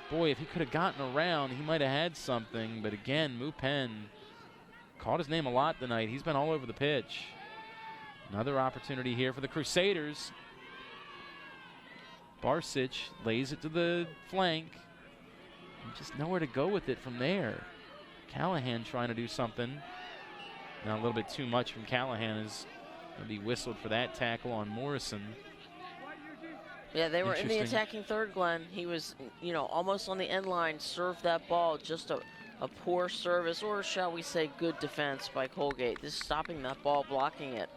Boy, if he could have gotten around, he might have had something. But again, Mupen called his name a lot tonight. He's been all over the pitch. Another opportunity here for the Crusaders. Barsic lays it to the flank. Just nowhere to go with it from there. Callahan trying to do something. Now a little bit too much from Callahan is going to be whistled for that tackle on Morrison. Yeah, they were in the attacking third, Glenn. He was, almost on the end line, served that ball. Just a poor service, or shall we say good defense by Colgate. Just stopping that ball, blocking it.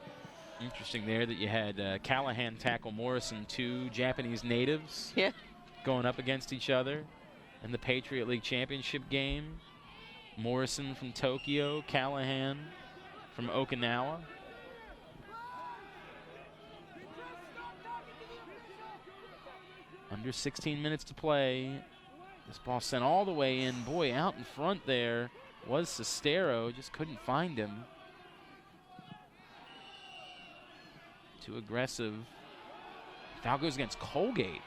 Interesting there that you had Callahan tackle Morrison, two Japanese natives going up against each other in the Patriot League Championship game. Morrison from Tokyo, Callahan from Okinawa. Under 16 minutes to play. This ball sent all the way in. Boy, out in front there was Sestero. Just couldn't find him. Too aggressive. Foul goes against Colgate.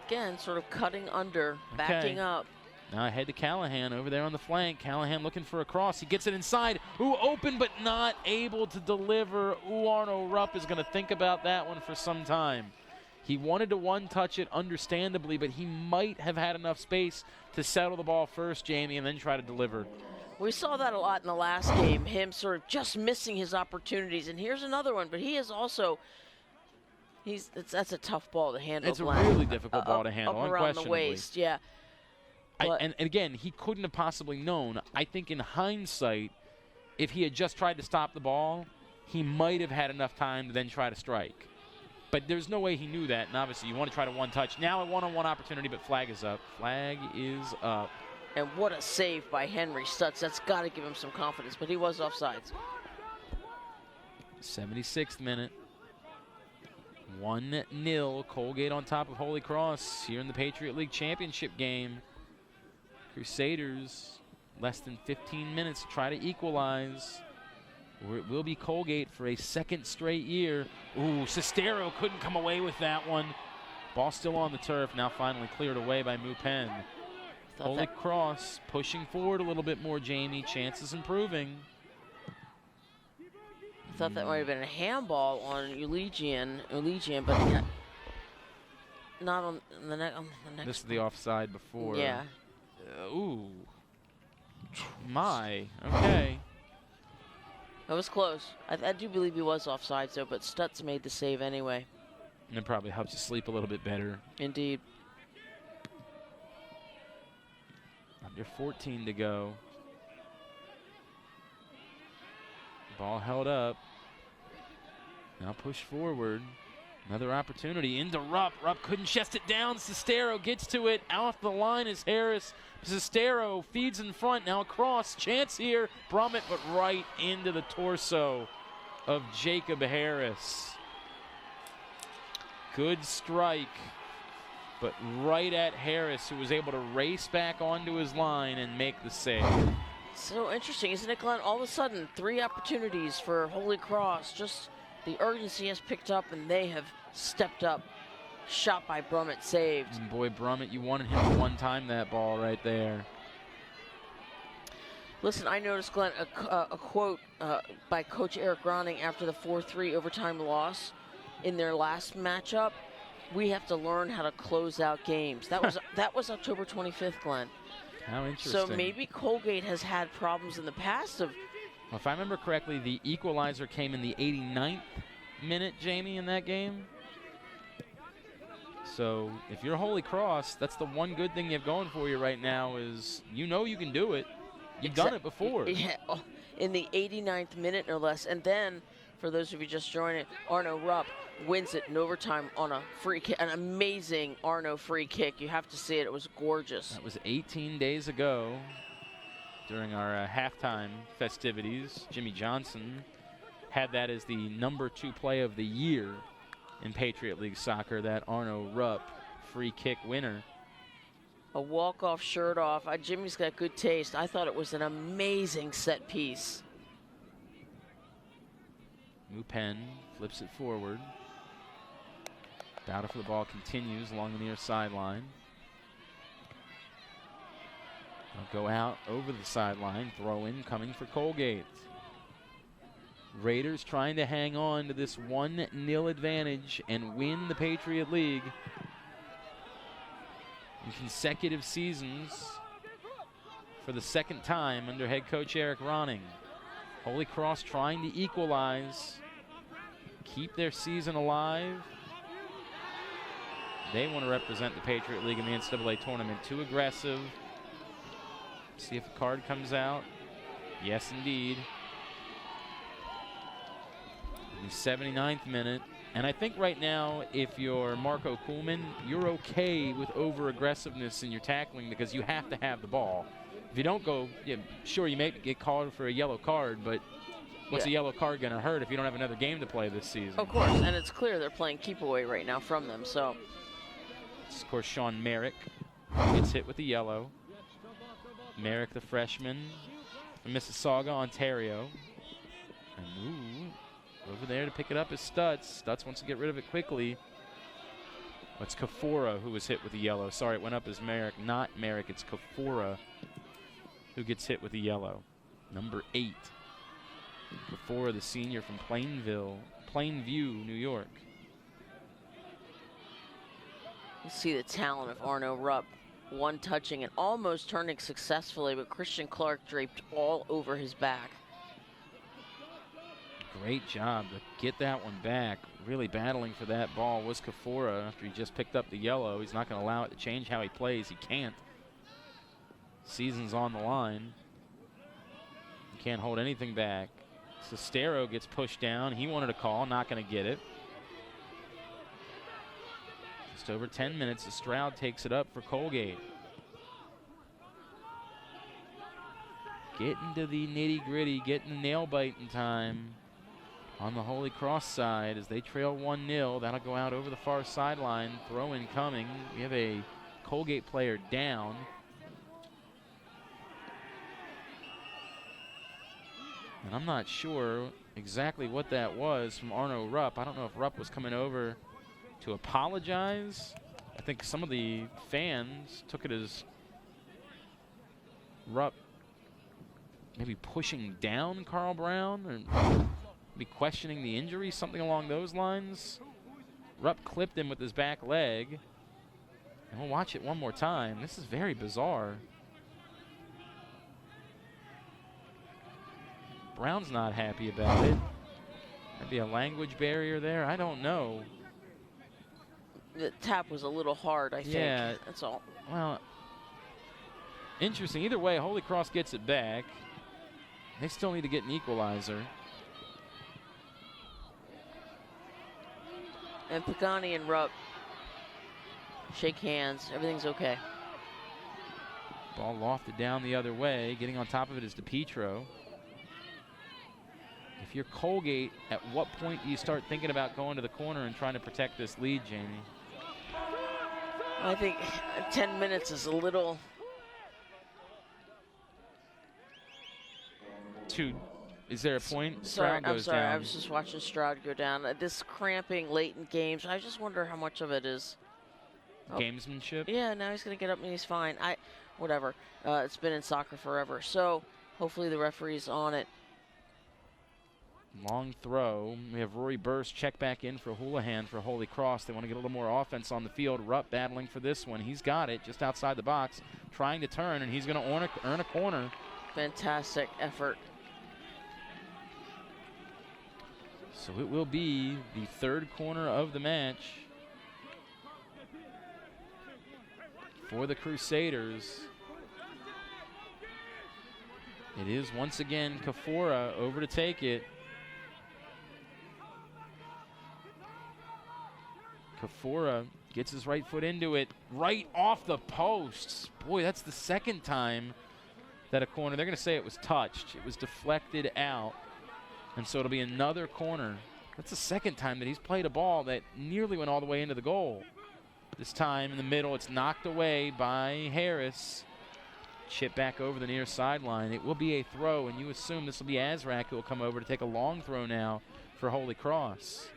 Again, sort of cutting under, backing up. Now ahead to Callahan over there on the flank. Callahan looking for a cross. He gets it inside. Open but not able to deliver. Arno Rupp is going to think about that one for some time. He wanted to one-touch it, understandably, but he might have had enough space to settle the ball first, Jamie, and then try to deliver. We saw that a lot in the last game, him sort of just missing his opportunities. And here's another one, but he is also, that's a tough ball to handle. It's a really difficult ball to handle, up around the waist, yeah. And again, he couldn't have possibly known. I think in hindsight, if he had just tried to stop the ball, he might have had enough time to then try to strike. But there's no way he knew that, and obviously you want to try to one-touch. Now a one-on-one opportunity, but flag is up. Flag is up. And what a save by Henry Stutz. That's got to give him some confidence, but he was offsides. 76th minute. 1-0. Colgate on top of Holy Cross here in the Patriot League Championship game. Crusaders, less than 15 minutes to try to equalize. Or it will be Colgate for a second straight year. Sestero couldn't come away with that one. Ball still on the turf, now finally cleared away by Mupen. Holy Cross pushing forward a little bit more, Jamie. Chances improving. I thought that might have been a handball on Eulegian, but not on the next. This is the offside before. Yeah. My. Okay. That was close. I do believe he was offside, though, but Stutz made the save anyway. And it probably helps you sleep a little bit better. Indeed. Under 14 to go. Ball held up. Now push forward. Another opportunity into Rupp. Rupp couldn't chest it down. Sestero gets to it. Off the line is Harris. Sestero feeds in front. Now across. Chance here. Brummett, but right into the torso of Jacob Harris. Good strike, but right at Harris, who was able to race back onto his line and make the save. So interesting, isn't it, Glenn? All of a sudden, 3 opportunities for Holy Cross. Just the urgency has picked up, and they have stepped up. Shot by Brummett, saved. And boy, Brummett, you wanted him to one-time that ball right there. Listen, I noticed, Glenn, a quote by Coach Eric Groning after the 4-3 overtime loss in their last matchup. We have to learn how to close out games. That was October 25th, Glenn. How interesting. So maybe Colgate has had problems in the past of. Well, if I remember correctly, the equalizer came in the 89th minute, Jamie, in that game. So if you're Holy Cross, that's the one good thing you have going for you right now is you know you can do it. You've done it before. Yeah, in the 89th minute no less. And then, for those of you just joining, Arno Rupp wins it in overtime on a free kick, an amazing Arno free kick. You have to see it. It was gorgeous. That was 18 days ago during our halftime festivities. Jimmy Johnson had that as the #2 play of the year in Patriot League soccer, that Arno Rupp free kick winner. A walk-off shirt off. Jimmy's got good taste. I thought it was an amazing set piece. Mupen flips it forward. Battle for the ball continues along the near sideline. They'll go out over the sideline. Throw in coming for Colgate. Raiders trying to hang on to this 1-0 advantage and win the Patriot League in consecutive seasons for the second time under head coach Eric Ronning. Holy Cross trying to equalize, keep their season alive. They want to represent the Patriot League in the NCAA tournament. Too aggressive. See if a card comes out. Yes, indeed. In the 79th minute. And I think right now, if you're Marco Kuhlman, you're okay with over-aggressiveness in your tackling because you have to have the ball. If you don't go, yeah, sure, you may get called for a yellow card, but what's a yellow card going to hurt if you don't have another game to play this season? Of course, and it's clear they're playing keep away right now from them, so. It's, of course, Sean Merrick gets hit with the yellow. Merrick, the freshman from Mississauga, Ontario. And over there to pick it up is Stutz. Stutz wants to get rid of it quickly. It's Kafora who was hit with the yellow. Sorry, it went up as Merrick. Not Merrick, it's Kafora who gets hit with the yellow. Number 8. Kafora, the senior from Plainview, New York. You see the talent of Arno Rupp. One touching and almost turning successfully, but Christian Clark draped all over his back. Great job to get that one back. Really battling for that ball was Kafora after he just picked up the yellow. He's not going to allow it to change how he plays. He can't. Season's on the line. He can't hold anything back. Sestero gets pushed down. He wanted a call, not going to get it. Just over 10 minutes, Stroud takes it up for Colgate. Getting to the nitty-gritty, getting the nail-biting time on the Holy Cross side as they trail 1-0. That'll go out over the far sideline. Throw-in coming. We have a Colgate player down. And I'm not sure exactly what that was from Arno Rupp. I don't know if Rupp was coming over to apologize. I think some of the fans took it as Rupp maybe pushing down Carl Brown or maybe questioning the injury, something along those lines. Rupp clipped him with his back leg. And we'll watch it one more time. This is very bizarre. Brown's not happy about it. Maybe a language barrier there. I don't know. The tap was a little hard, I think. Yeah. That's all. Well, interesting. Either way, Holy Cross gets it back. They still need to get an equalizer. And Pagani and Rupp shake hands. Everything's okay. Ball lofted down the other way. Getting on top of it is DePietro. If you're Colgate, at what point do you start thinking about going to the corner and trying to protect this lead, Jamie? I think 10 minutes is a little. Is there a point? I'm Stroud goes sorry. down. I was just watching Stroud go down. This cramping late in games, I just wonder how much of it is. Gamesmanship? Yeah, now he's going to get up and he's fine. Whatever. It's been in soccer forever. So hopefully the referee's on it. Long throw. We have Rory Burst check back in for Houlihan for Holy Cross. They want to get a little more offense on the field. Rupp battling for this one. He's got it just outside the box, trying to turn, and he's going to earn a corner. Fantastic effort. So it will be the third corner of the match. for the Crusaders. It is once again Kafora over to take it. Kafora gets his right foot into it, right off the posts. Boy, that's the second time that a corner, they're going to say it was touched. It was deflected out, and so it'll be another corner. That's the second time that he's played a ball that nearly went all the way into the goal. This time in the middle, it's knocked away by Harris. Chip back over the near sideline. It will be a throw, and you assume this will be Azrak who will come over to take a long throw now for Holy Cross.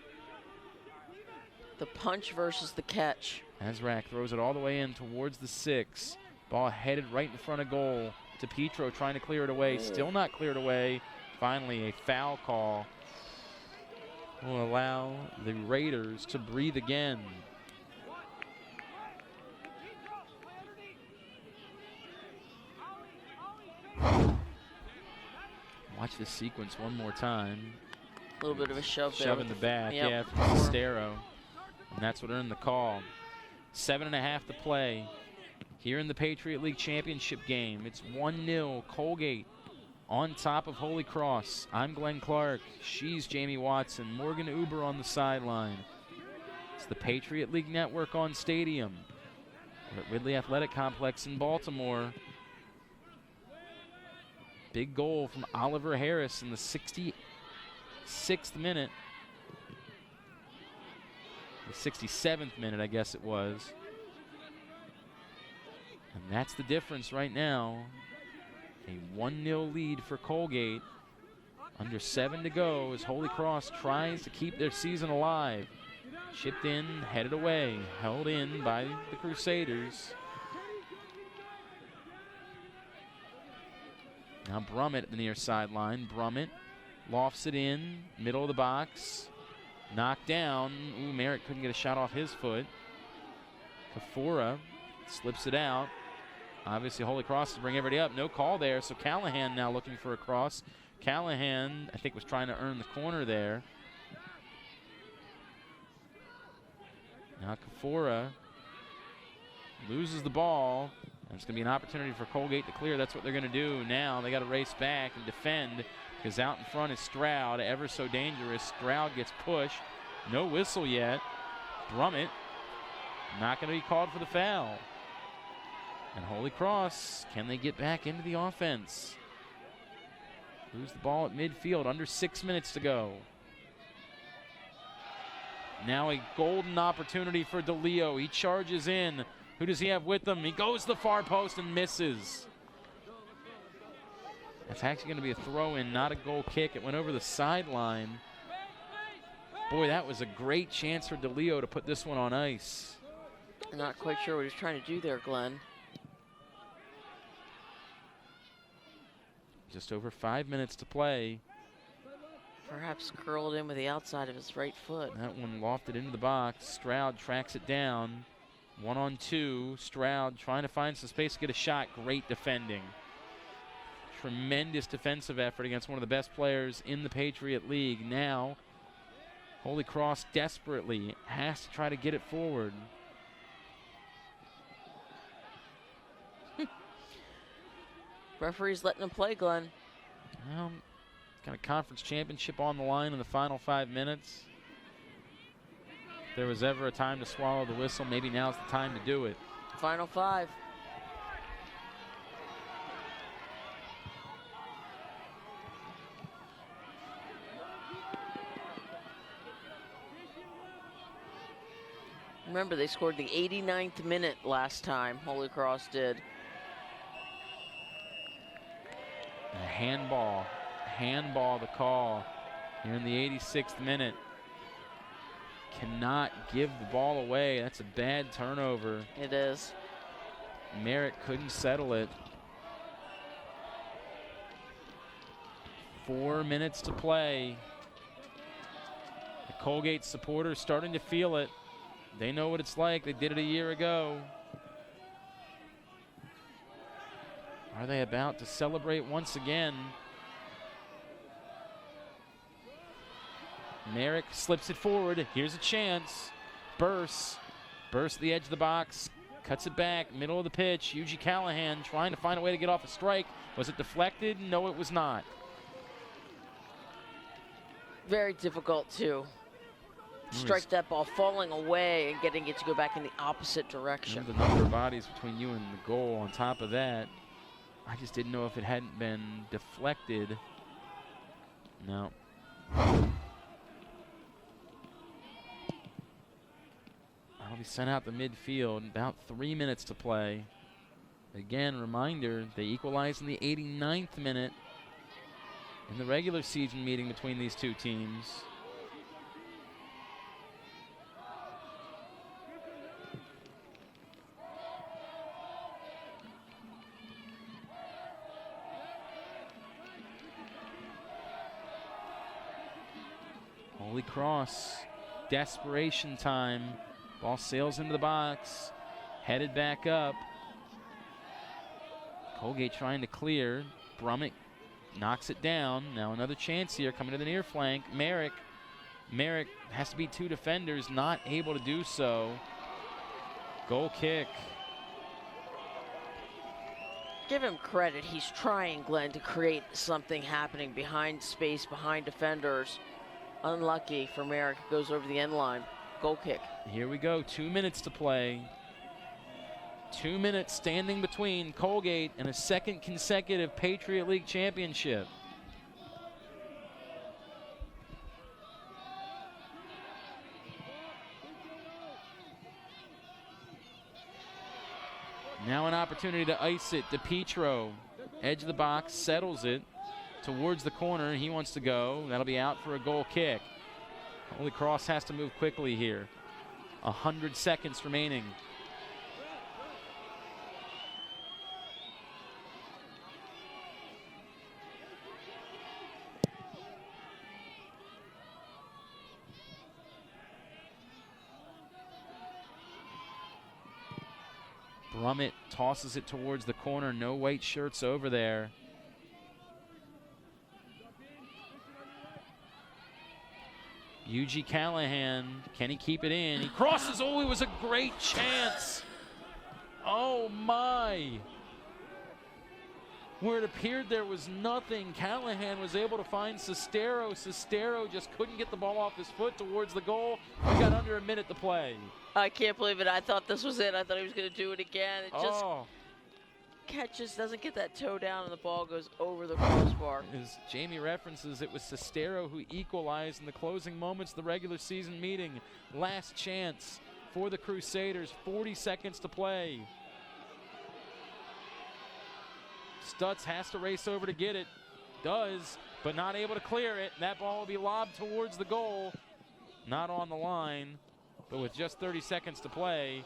The punch versus the catch. Azrak throws it all the way in towards the 6. Ball headed right in front of goal to Petro, trying to clear it away. Still not cleared away. Finally, a foul call will allow the Raiders to breathe again. Watch this sequence one more time. A little bit of a shove there. Shove in the back, yep. yeah, from Estero. And that's what earned the call. 7.5 to play here in the Patriot League Championship game. It's 1-0 Colgate on top of Holy Cross. I'm Glenn Clark. She's Jamie Watson. Morgan Uber on the sideline. It's the Patriot League Network on Stadium. We're at Ridley Athletic Complex in Baltimore. Big goal from Oliver Harris in the 66th minute. The 67th minute, I guess it was. And that's the difference right now. A 1-0 lead for Colgate. Under 7 to go as Holy Cross tries to keep their season alive. Chipped in, headed away, held in by the Crusaders. Now Brummett at the near sideline. Brummett lofts it in, middle of the box. Knocked down. Ooh, Merritt couldn't get a shot off his foot. Kafora slips it out. Obviously, Holy Cross to bring everybody up. No call there, so Callahan now looking for a cross. Callahan, I think, was trying to earn the corner there. Now Kafora loses the ball. And it's going to be an opportunity for Colgate to clear. That's what they're going to do now. They got to race back and defend because out in front is Stroud, ever so dangerous. Stroud gets pushed. No whistle yet. Brummett not going to be called for the foul. And Holy Cross, can they get back into the offense? Lose the ball at midfield, under 6 minutes to go. Now a golden opportunity for DeLeo. He charges in. Who does he have with him? He goes to the far post and misses. That's actually going to be a throw-in, not a goal kick. It went over the sideline. Boy, that was a great chance for DeLeo to put this one on ice. I'm not quite sure what he's trying to do there, Glenn. Just over 5 minutes to play. Perhaps curled in with the outside of his right foot. That one lofted into the box. Stroud tracks it down. 1-on-2. Stroud trying to find some space to get a shot. Great defending. Tremendous defensive effort against one of the best players in the Patriot League. Now, Holy Cross desperately has to try to get it forward. Referee's letting him play, Glenn. Well, got a conference championship on the line in the final 5 minutes. If there was ever a time to swallow the whistle, maybe now's the time to do it. Final 5. Remember, they scored the 89th minute last time, Holy Cross did. And a handball the call here in the 86th minute. Cannot give the ball away. That's a bad turnover. It is. Merritt couldn't settle it. 4 minutes to play. The Colgate supporters starting to feel it. They know what it's like. They did it a year ago. Are they about to celebrate once again? Merrick slips it forward. Here's a chance. Burst the edge of the box. Cuts it back, middle of the pitch. Yuji Callahan trying to find a way to get off a strike. Was it deflected? No, it was not. Very difficult to strike that ball, falling away and getting it to go back in the opposite direction. The number of bodies between you and the goal. On top of that, I just didn't know if it hadn't been deflected. No. I'll be sent out to midfield. About 3 minutes to play. Again, reminder, they equalized in the 89th minute in the regular season meeting between these two teams. Holy Cross, desperation time. Ball sails into the box, headed back up. Colgate trying to clear. Brummett knocks it down. Now another chance here coming to the near flank. Merrick has to beat two defenders, not able to do so. Goal kick. Give him credit. He's trying, Glenn, to create something happening behind space, behind defenders. Unlucky for Merrick. Goes over the end line. Goal kick. Here we go. 2 minutes to play. 2 minutes standing between Colgate and a second consecutive Patriot League Championship. Now an opportunity to ice it. DePietro, edge of the box, settles it towards the corner. He wants to go. That'll be out for a goal kick. Holy Cross has to move quickly here. 100 seconds remaining. Brummett tosses it towards the corner. No white shirts over there. Yuji Callahan, can he keep it in? He crosses. Oh, it was a great chance. Oh, my. Where it appeared there was nothing, Callahan was able to find Sestero. Sestero just couldn't get the ball off his foot towards the goal. We got under a minute to play. I can't believe it. I thought this was it. I thought he was going to do it again. It just catches, doesn't get that toe down, and the ball goes over the crossbar. As Jamie references, it was Sestero who equalized in the closing moments of the regular season meeting. Last chance for the Crusaders. 40 seconds to play. Stutz has to race over to get it. Does, but not able to clear it. That ball will be lobbed towards the goal. Not on the line, but with just 30 seconds to play,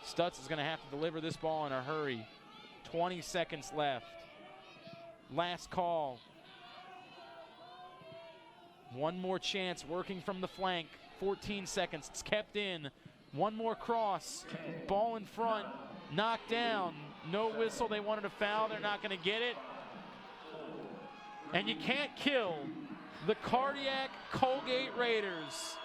Stutz is going to have to deliver this ball in a hurry. 20 seconds left. Last call. One more chance working from the flank. 14 seconds. It's kept in. One more cross. Ball in front. Knocked down. No whistle. They wanted a foul. They're not going to get it. And you can't kill the cardiac Colgate Raiders.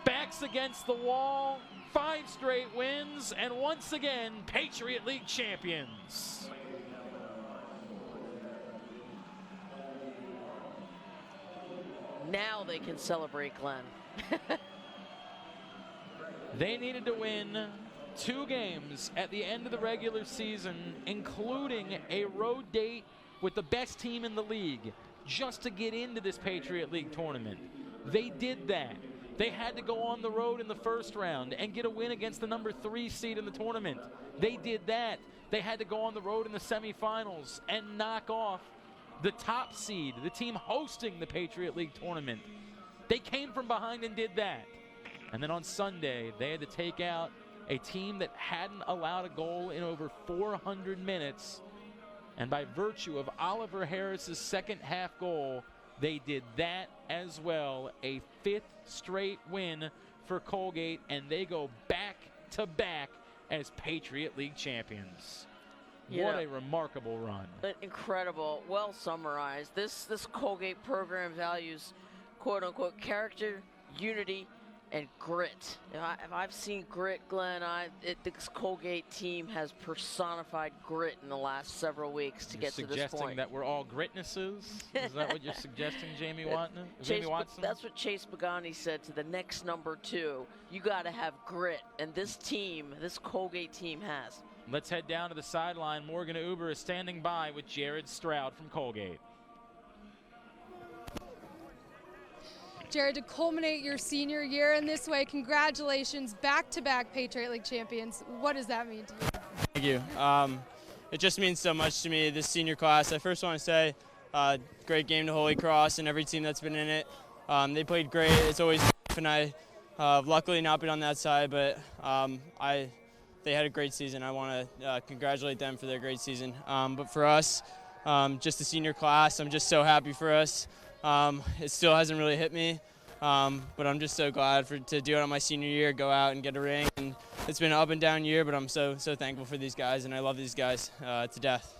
Backs against the wall. 5 straight wins, and once again, Patriot League champions. Now they can celebrate, Glenn. They needed to win 2 games at the end of the regular season, including a road date with the best team in the league, just to get into this Patriot League tournament. They did that. They had to go on the road in the first round and get a win against the number 3 seed in the tournament. They did that. They had to go on the road in the semifinals and knock off the top seed, the team hosting the Patriot League tournament. They came from behind and did that. And then on Sunday, they had to take out a team that hadn't allowed a goal in over 400 minutes. And by virtue of Oliver Harris's second half goal, they did that as well. A 5th straight win for Colgate, and they go back to back as Patriot League champions. What a remarkable run. Incredible. Well summarized. This Colgate program values, quote unquote, character, unity, and grit. If I've seen grit, Glenn, this Colgate team has personified grit in the last several weeks to get to this point. Suggesting that we're all gritnesses? Is that what you're suggesting, Jamie Watson? That's what Chase Pagani said to the next number 2. You got to have grit, and this Colgate team has. Let's head down to the sideline. Morgan Uber is standing by with Jared Stroud from Colgate. Jared, to culminate your senior year in this way, congratulations, back-to-back Patriot League champions. What does that mean to you? Thank you. It just means so much to me, this senior class. I first want to say great game to Holy Cross and every team that's been in it. They played great. It's always tough, and I luckily not been on that side, but they had a great season. I want to congratulate them for their great season. But for us, just the senior class, I'm just so happy for us. It still hasn't really hit me, but I'm just so glad to do it on my senior year, go out and get a ring. And it's been an up and down year, but I'm so thankful for these guys, and I love these guys to death.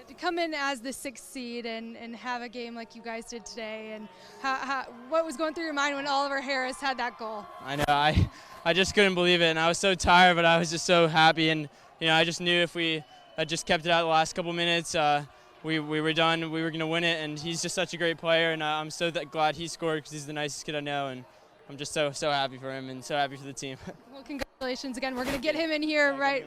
To come in as the 6th seed and have a game like you guys did today, and what was going through your mind when Oliver Harris had that goal? I know, I just couldn't believe it, and I was so tired, but I was just so happy, and I just knew if we had just kept it out the last couple minutes, we were done. We were going to win it, and he's just such a great player, and I'm so glad he scored because he's the nicest kid I know, and I'm just so happy for him and so happy for the team. Well, congratulations again. We're going to get him in here right.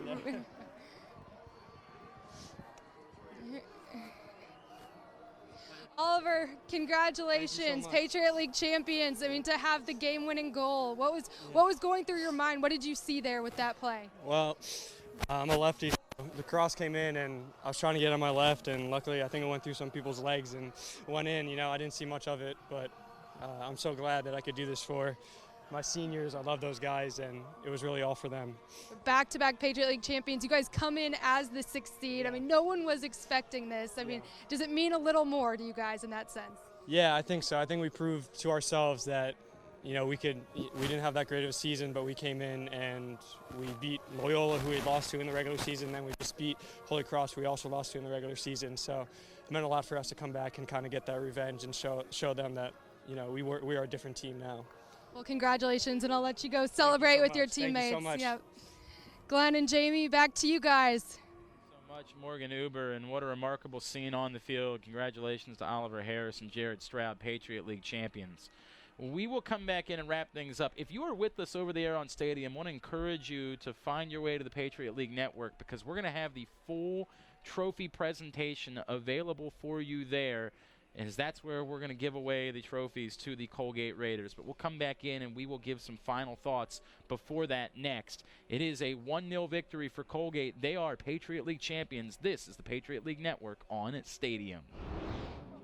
Oliver, congratulations, so Patriot League champions. I mean, to have the game-winning goal. What was going through your mind? What did you see there with that play? Well, I'm a lefty. The cross came in, and I was trying to get on my left, and luckily I think it went through some people's legs and went in. I didn't see much of it, but I'm so glad that I could do this for my seniors. I love those guys, and it was really all for them. Back-to-back Patriot League champions. You guys come in as the 6th seed. I mean, no one was expecting this. I mean, does it mean a little more to you guys in that sense? Yeah, I think so. I think we proved to ourselves that we didn't have that great of a season, but we came in and we beat Loyola, who we had lost to in the regular season. Then we just beat Holy Cross, who we also lost to in the regular season. So it meant a lot for us to come back and kind of get that revenge and show them that we are a different team now. Well, congratulations, and I'll let you go celebrate with your teammates. Thank you so much. Yep. Glenn and Jamie, back to you guys. So much, Morgan Uber, and what a remarkable scene on the field. Congratulations to Oliver Harris and Jared Stroud, Patriot League champions. We will come back in and wrap things up. If you are with us over the air on Stadium, I want to encourage you to find your way to the Patriot League Network, because we're going to have the full trophy presentation available for you there, as that's where we're going to give away the trophies to the Colgate Raiders. But we'll come back in and we will give some final thoughts before that next. It is a 1-0 victory for Colgate. They are Patriot League champions. This is the Patriot League Network on its Stadium.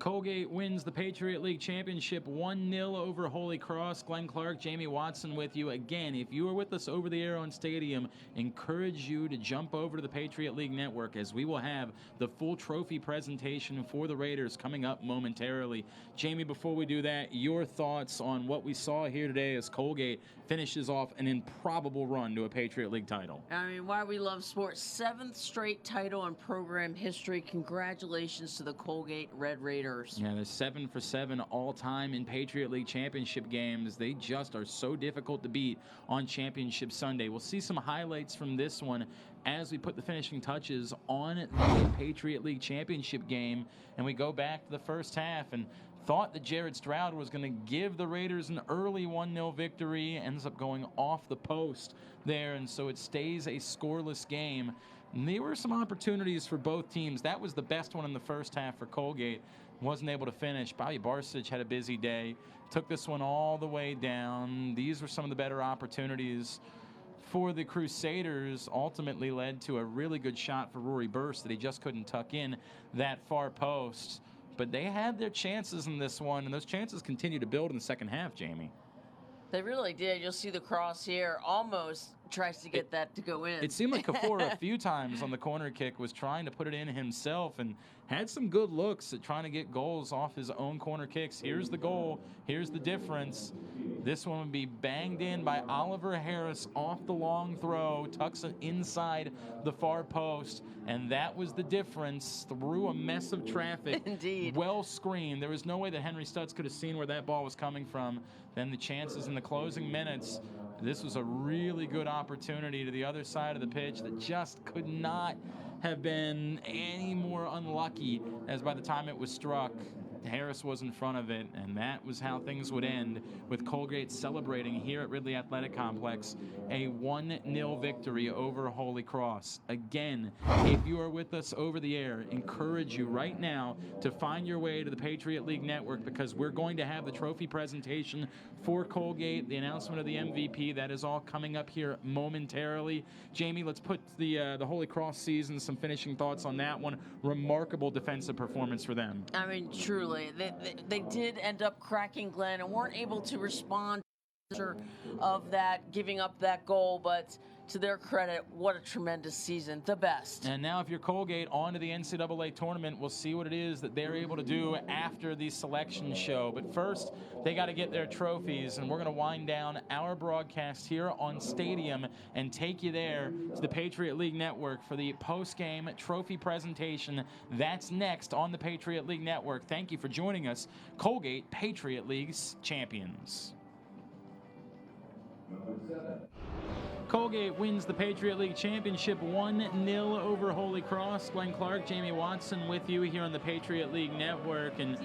Colgate wins the Patriot League Championship 1-0 over Holy Cross. Glenn Clark, Jamie Watson with you. Again, if you are with us over the air on Stadium, encourage you to jump over to the Patriot League Network, as we will have the full trophy presentation for the Raiders coming up momentarily. Jamie, before we do that, your thoughts on what we saw here today as Colgate finishes off an improbable run to a Patriot League title. I mean, why we love sports. 7th straight title in program history. Congratulations to the Colgate Red Raiders. Yeah, they're 7 for 7 all-time in Patriot League championship games. They just are so difficult to beat on Championship Sunday. We'll see some highlights from this one as we put the finishing touches on the Patriot League championship game, and we go back to the first half and thought that Jared Stroud was going to give the Raiders an early 1-0 victory. Ends up going off the post there, and so it stays a scoreless game. And there were some opportunities for both teams. That was the best one in the first half for Colgate. Wasn't able to finish. Bobby Barsich had a busy day. Took this one all the way down. These were some of the better opportunities for the Crusaders. Ultimately led to a really good shot for Rory Burst that he just couldn't tuck in that far post. But they had their chances in this one, and those chances continue to build in the second half, Jamie. They really did. You'll see the cross here. Almost tries to get that to go in. It seemed like Kafora a few times on the corner kick was trying to put it in himself, and had some good looks at trying to get goals off his own corner kicks. Here's the goal. Here's the difference. This one would be banged in by Oliver Harris off the long throw, tucks it inside the far post, and that was the difference through a mess of traffic. Indeed. Well screened. There was no way that Henry Stutz could have seen where that ball was coming from. Then the chances in the closing minutes, this was a really good opportunity to the other side of the pitch that just could not have been any more unlucky, as by the time it was struck, Harris was in front of it, and that was how things would end, with Colgate celebrating here at Ridley Athletic Complex a 1-0 victory over Holy Cross. Again, if you are with us over the air, encourage you right now to find your way to the Patriot League Network, because we're going to have the trophy presentation for Colgate, the announcement of the MVP. That is all coming up here momentarily. Jamie, let's put the Holy Cross season, some finishing thoughts on that one. Remarkable defensive performance for them. I mean, truly. They did end up cracking Glenn and weren't able to respond of that, giving up that goal, but to their credit, what a tremendous season, the best. And now if you're Colgate, on to the NCAA tournament. We'll see what it is that they're able to do after the selection show. But first, they got to get their trophies, and we're going to wind down our broadcast here on Stadium and take you there to the Patriot League Network for the post-game trophy presentation. That's next on the Patriot League Network. Thank you for joining us. Colgate, Patriot League's champions. Colgate wins the Patriot League Championship 1-0 over Holy Cross. Glenn Clark, Jamie Watson with you here on the Patriot League Network. And,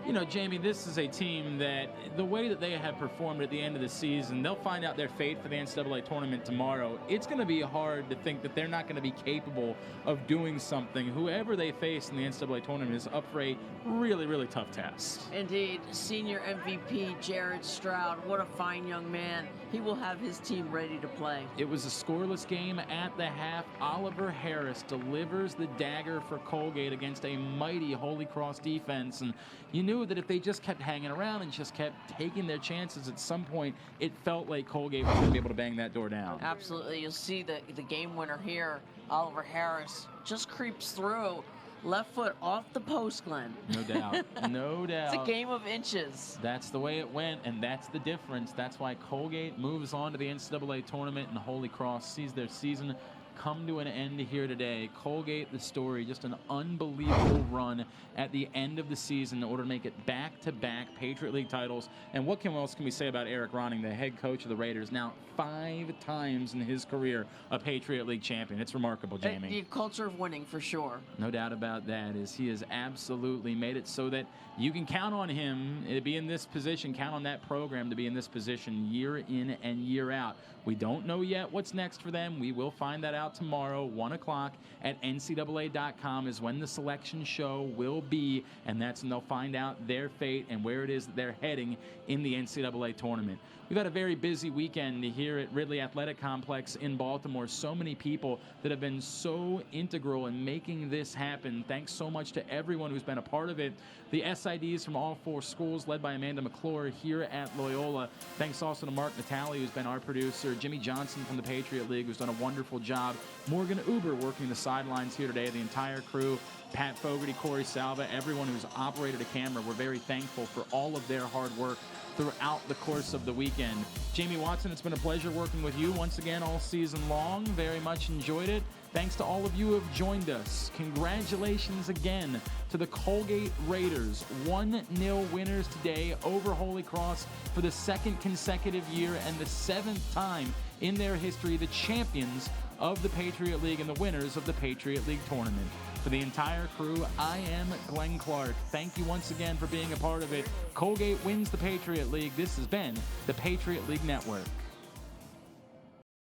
you know, Jamie, this is a team that the way that they have performed at the end of the season, they'll find out their fate for the NCAA tournament tomorrow. It's going to be hard to think that they're not going to be capable of doing something. Whoever they face in the NCAA tournament is up for a really, really tough test. Indeed. Senior MVP Jared Stroud, what a fine young man. He will have his team ready to play. It was a scoreless game at the half. Oliver Harris delivers the dagger for Colgate against a mighty Holy Cross defense. And you knew that if they just kept hanging around and just kept taking their chances, at some point it felt like Colgate was going to be able to bang that door down. Absolutely. You'll see the game winner here. Oliver Harris just creeps through. Left foot off the post, Glenn. No doubt. No doubt. It's a game of inches. That's the way it went, and that's the difference. That's why Colgate moves on to the NCAA tournament, and Holy Cross sees their season come to an end here today. Colgate, the story, just an unbelievable run at the end of the season in order to make it back-to-back Patriot League titles. And what else can we say about Eric Ronning, the head coach of the Raiders, now 5 times in his career a Patriot League champion? It's remarkable, Jamie. The culture of winning, for sure. No doubt about that, is he has absolutely made it so that you can count on him to be in this position, count on that program to be in this position year in and year out. We don't know yet what's next for them. We will find that out tomorrow, 1 o'clock at ncaa.com is when the selection show will be, and that's when they'll find out their fate and where it is that they're heading in the NCAA tournament. We've had a very busy weekend here at Ridley Athletic Complex in Baltimore. So many people that have been so integral in making this happen. Thanks so much to everyone who's been a part of it. The SIDs from all 4 schools, led by Amanda McClure here at Loyola. Thanks also to Mark Natale, who's been our producer. Jimmy Johnson from the Patriot League, who's done a wonderful job. Morgan Uber working the sidelines here today. The entire crew, Pat Fogarty, Corey Salva, everyone who's operated a camera. We're very thankful for all of their hard work throughout the course of the weekend. Jamie Watson, it's been a pleasure working with you once again all season long. Very much enjoyed it. Thanks to all of you who have joined us. Congratulations again to the Colgate Raiders. 1-0 winners today over Holy Cross for the 2nd consecutive year and the 7th time in their history, the champions of the Patriot League and the winners of the Patriot League tournament. For the entire crew, I am Glenn Clark. Thank you once again for being a part of it. Colgate wins the Patriot League. This has been the Patriot League Network.